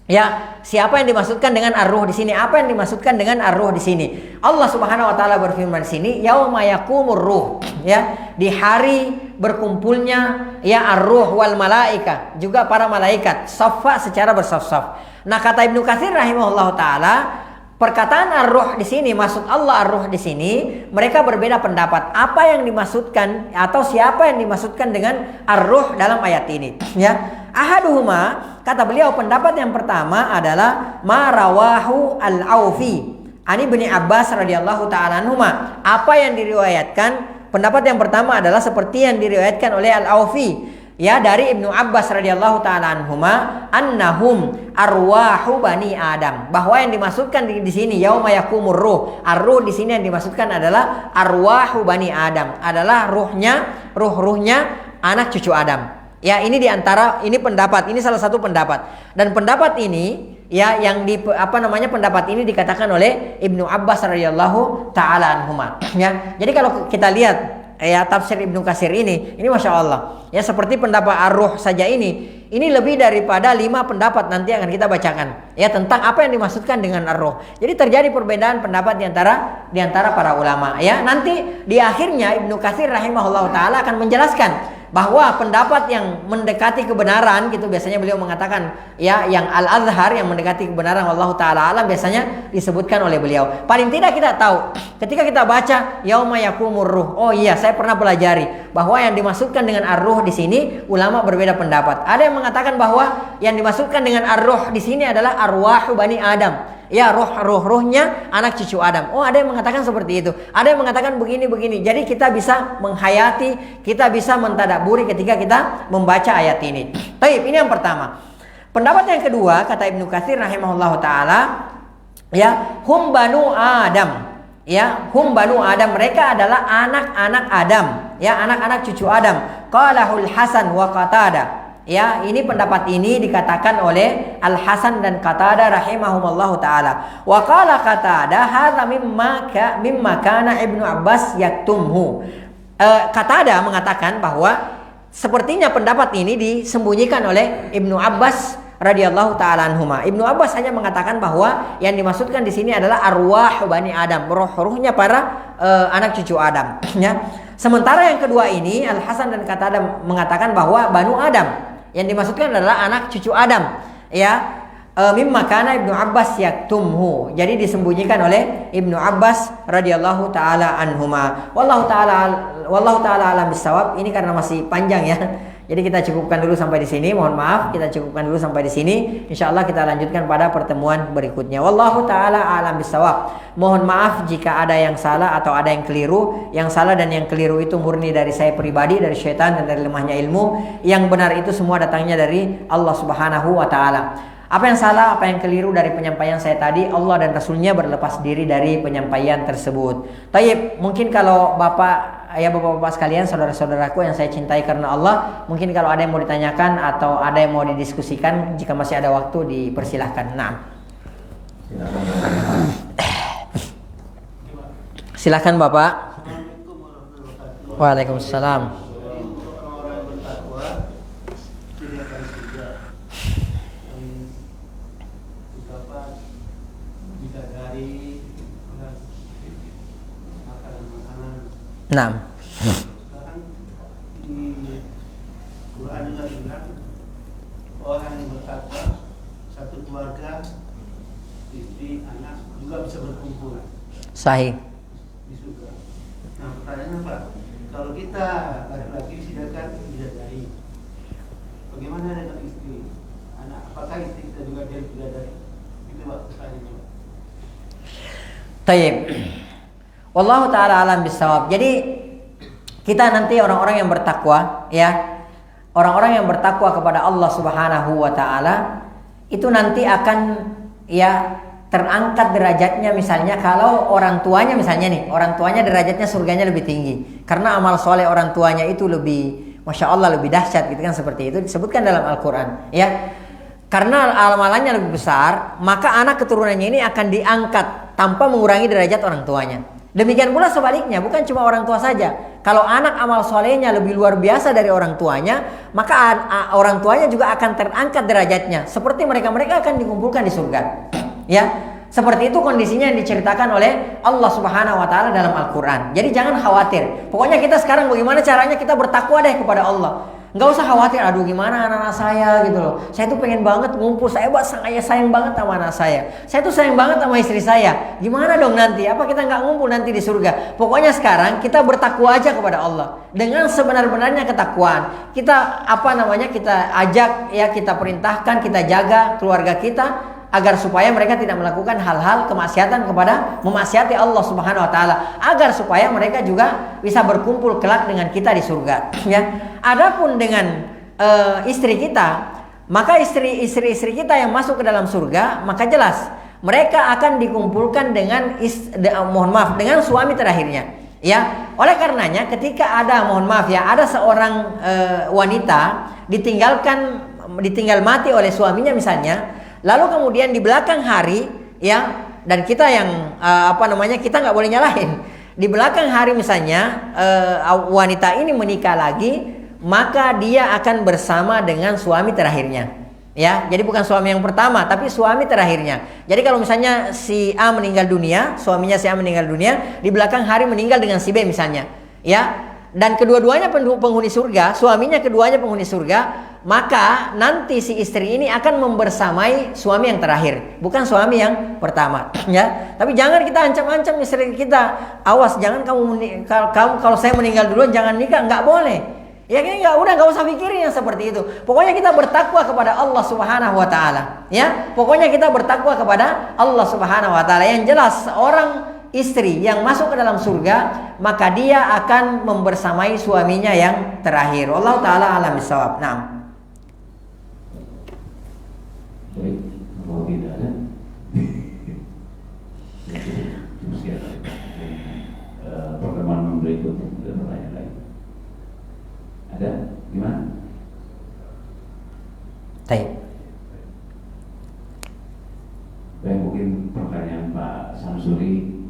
Ya, siapa yang dimaksudkan dengan ar-ruh di sini? Apa yang dimaksudkan dengan ar-ruh di sini? Allah Subhanahu wa taala berfirman di sini, yauma yaqumur ruh, ya, di hari berkumpulnya, ya, ar-ruh wal malaika, juga para malaikat, saffa, secara bersaf-saf. Nah, kata Ibnu Katsir rahimahullahu taala, perkataan ar-ruh di sini, maksud Allah ar-ruh di sini, mereka berbeda pendapat apa yang dimaksudkan atau siapa yang dimaksudkan dengan ar-ruh dalam ayat ini, ya. Ahaduhuma, kata beliau, pendapat yang pertama adalah marawahu al-Aufi ani bin Abbas radhiyallahu taala anhuma. Apa yang diriwayatkan, pendapat yang pertama adalah seperti yang diriwayatkan oleh al-Aufi, ya, dari Ibnu Abbas radhiyallahu taala anhuma, annahum arwahu bani Adam, bahwa yang dimaksudkan di sini yauma yaqumur ruh, ar-ruh di sini yang dimaksudkan adalah arwahu bani Adam, adalah ruh-ruhnya anak cucu Adam. Ya, ini ini pendapat, ini salah satu pendapat. Dan pendapat ini, ya, yang pendapat ini dikatakan oleh Ibnu Abbas radhiyallahu taala anhuma. Ya. Jadi kalau kita lihat, ya, tafsir Ibnu Katsir ini Masya Allah, ya, seperti pendapat ar-ruh saja ini lebih daripada 5 pendapat nanti akan kita bacakan, ya, tentang apa yang dimaksudkan dengan ar-ruh. Jadi terjadi perbedaan pendapat di antara para ulama, ya. Nanti di akhirnya Ibnu Katsir rahimahullah taala akan menjelaskan bahwa pendapat yang mendekati kebenaran, gitu, biasanya beliau mengatakan, ya, yang al-azhar, yang mendekati kebenaran, wallahu taala alam, biasanya disebutkan oleh beliau. Paling tidak kita tahu ketika kita baca yauma yaqumur ruh, oh iya, saya pernah pelajari bahwa yang dimaksudkan dengan ar-ruh di sini ulama berbeda pendapat. Ada yang mengatakan bahwa yang dimaksudkan dengan ar-ruh di sini adalah arwahu bani Adam, ya, ruh-ruhnya anak cucu Adam. Oh, ada yang mengatakan seperti itu. Ada yang mengatakan begini. Jadi kita bisa menghayati, kita bisa mentadaburi ketika kita membaca ayat ini. Baik, ini yang pertama. Pendapat yang kedua, kata Ibnu Katsir rahimahullahu taala, ya, hum banu Adam. Ya, hum banu Adam, mereka adalah anak-anak Adam, ya, anak-anak cucu Adam. Qalahul Hasan wa Qatadah. Ya, ini pendapat ini dikatakan oleh Al-Hasan dan Qatadah rahimahumullahu taala. Wa qala Qatadah hadza mimma kana Ibnu Abbas yaktumhu. Qatadah mengatakan bahwa sepertinya pendapat ini disembunyikan oleh Ibnu Abbas radhiyallahu taala anhuma. Ibnu Abbas hanya mengatakan bahwa yang dimaksudkan di sini adalah arwah bani Adam, roh-rohnya para anak cucu Adam, ya. Sementara yang kedua ini Al Hasan dan Qatadah mengatakan bahwa banu Adam, yang dimaksudkan adalah anak cucu Adam, ya. Mimma kana Ibnu Abbas yaktumhu. Jadi disembunyikan oleh Ibnu Abbas radhiyallahu taala anhuma. Wallahu taala alam bisawab. Ini karena masih panjang ya. Jadi kita cukupkan dulu sampai di sini. Mohon maaf, kita cukupkan dulu sampai di sini. Insyaallah kita lanjutkan pada pertemuan berikutnya. Wallahu taala alam bisawab. Mohon maaf jika ada yang salah atau ada yang keliru. Yang salah dan yang keliru itu murni dari saya pribadi, dari syaitan dan dari lemahnya ilmu. Yang benar itu semua datangnya dari Allah Subhanahu wa taala. Apa yang salah, apa yang keliru dari penyampaian saya tadi, Allah dan Rasulnya berlepas diri dari penyampaian tersebut. Tayyib, mungkin kalau bapak-bapak sekalian, saudara-saudaraku yang saya cintai karena Allah, mungkin kalau ada yang mau ditanyakan atau ada yang mau didiskusikan, jika masih ada waktu dipersilahkan. Nah, silakan Bapak. Waalaikumsalam. Nah, sekarang di Quran juga bilang orang yang bertakwa satu keluarga, istri, anak juga bisa berkumpul sahih. di surga. Nah pertanyaannya Pak, kalau kita laki-laki silakan bidadari, bagaimana dengan istri, anak? Apakah istri kita juga jadi bidadari? Itu Pak pertanyaannya. Tayyib. Wallahu taala alam bisawab. Jadi kita nanti orang-orang yang bertakwa, ya, orang-orang yang bertakwa kepada Allah Subhanahu wa taala itu nanti akan ya terangkat derajatnya. Misalnya kalau orang tuanya, misalnya nih, orang tuanya derajatnya surganya lebih tinggi karena amal soleh orang tuanya itu lebih, masya Allah, lebih dahsyat gitu kan, seperti itu disebutkan dalam Al-Quran, ya. Karena amalannya lebih besar, maka anak keturunannya ini akan diangkat tanpa mengurangi derajat orang tuanya. Demikian pula sebaliknya, bukan cuma orang tua saja. Kalau anak amal solehnya lebih luar biasa dari orang tuanya, maka orang tuanya juga akan terangkat derajatnya. Seperti mereka akan dikumpulkan di surga. Ya, seperti itu kondisinya yang diceritakan oleh Allah Subhanahu Wa Taala dalam Al-Quran. Jadi jangan khawatir. Pokoknya kita sekarang bagaimana caranya kita bertakwa deh kepada Allah. Nggak usah khawatir, aduh gimana anak-anak saya gitu loh. Saya tuh pengen banget ngumpul, saya sayang banget sama anak saya. Saya tuh sayang banget sama istri saya. Gimana dong nanti? Apa kita nggak ngumpul nanti di surga? Pokoknya sekarang kita bertakwa aja kepada Allah dengan sebenar-benarnya ketakwaan. Kita kita ajak ya, kita perintahkan, kita jaga keluarga kita agar supaya mereka tidak melakukan hal-hal kemaksiatan kepada memaksiati Allah Subhanahu wa taala, agar supaya mereka juga bisa berkumpul kelak dengan kita di surga, ya. Adapun dengan istri kita, maka istri kita yang masuk ke dalam surga, maka jelas mereka akan dikumpulkan dengan dengan suami terakhirnya, ya. Oleh karenanya ketika ada ada seorang wanita ditinggal mati oleh suaminya misalnya, lalu kemudian di belakang hari, ya, dan kita yang kita nggak boleh nyalahin. Di belakang hari misalnya wanita ini menikah lagi, maka dia akan bersama dengan suami terakhirnya, ya. Jadi bukan suami yang pertama, tapi suami terakhirnya. Jadi kalau misalnya si A meninggal dunia, suaminya si A meninggal dunia, di belakang hari meninggal dengan si B misalnya, ya. Dan kedua-duanya penghuni surga, suaminya keduanya penghuni surga, maka nanti si istri ini akan membersamai suami yang terakhir, bukan suami yang pertama, ya. Tapi jangan kita ancam-ancam istri kita, awas jangan kamu kalau saya meninggal duluan jangan nikah, nggak boleh. Ya kan, nggak usah pikirin yang seperti itu. Pokoknya kita bertakwa kepada Allah Subhanahu wa taala, ya. Pokoknya kita bertakwa kepada Allah Subhanahu wa taala. Yang jelas seorang istri yang masuk ke dalam surga, maka dia akan membersamai suaminya yang terakhir. Allah taala alam bisawab. Naam. Baik, kalau tidak ada pertemuan berikutnya ada pertanyaan lain. Ada? Gimana? Baik. Baik, mungkin pertanyaan Pak Samsuri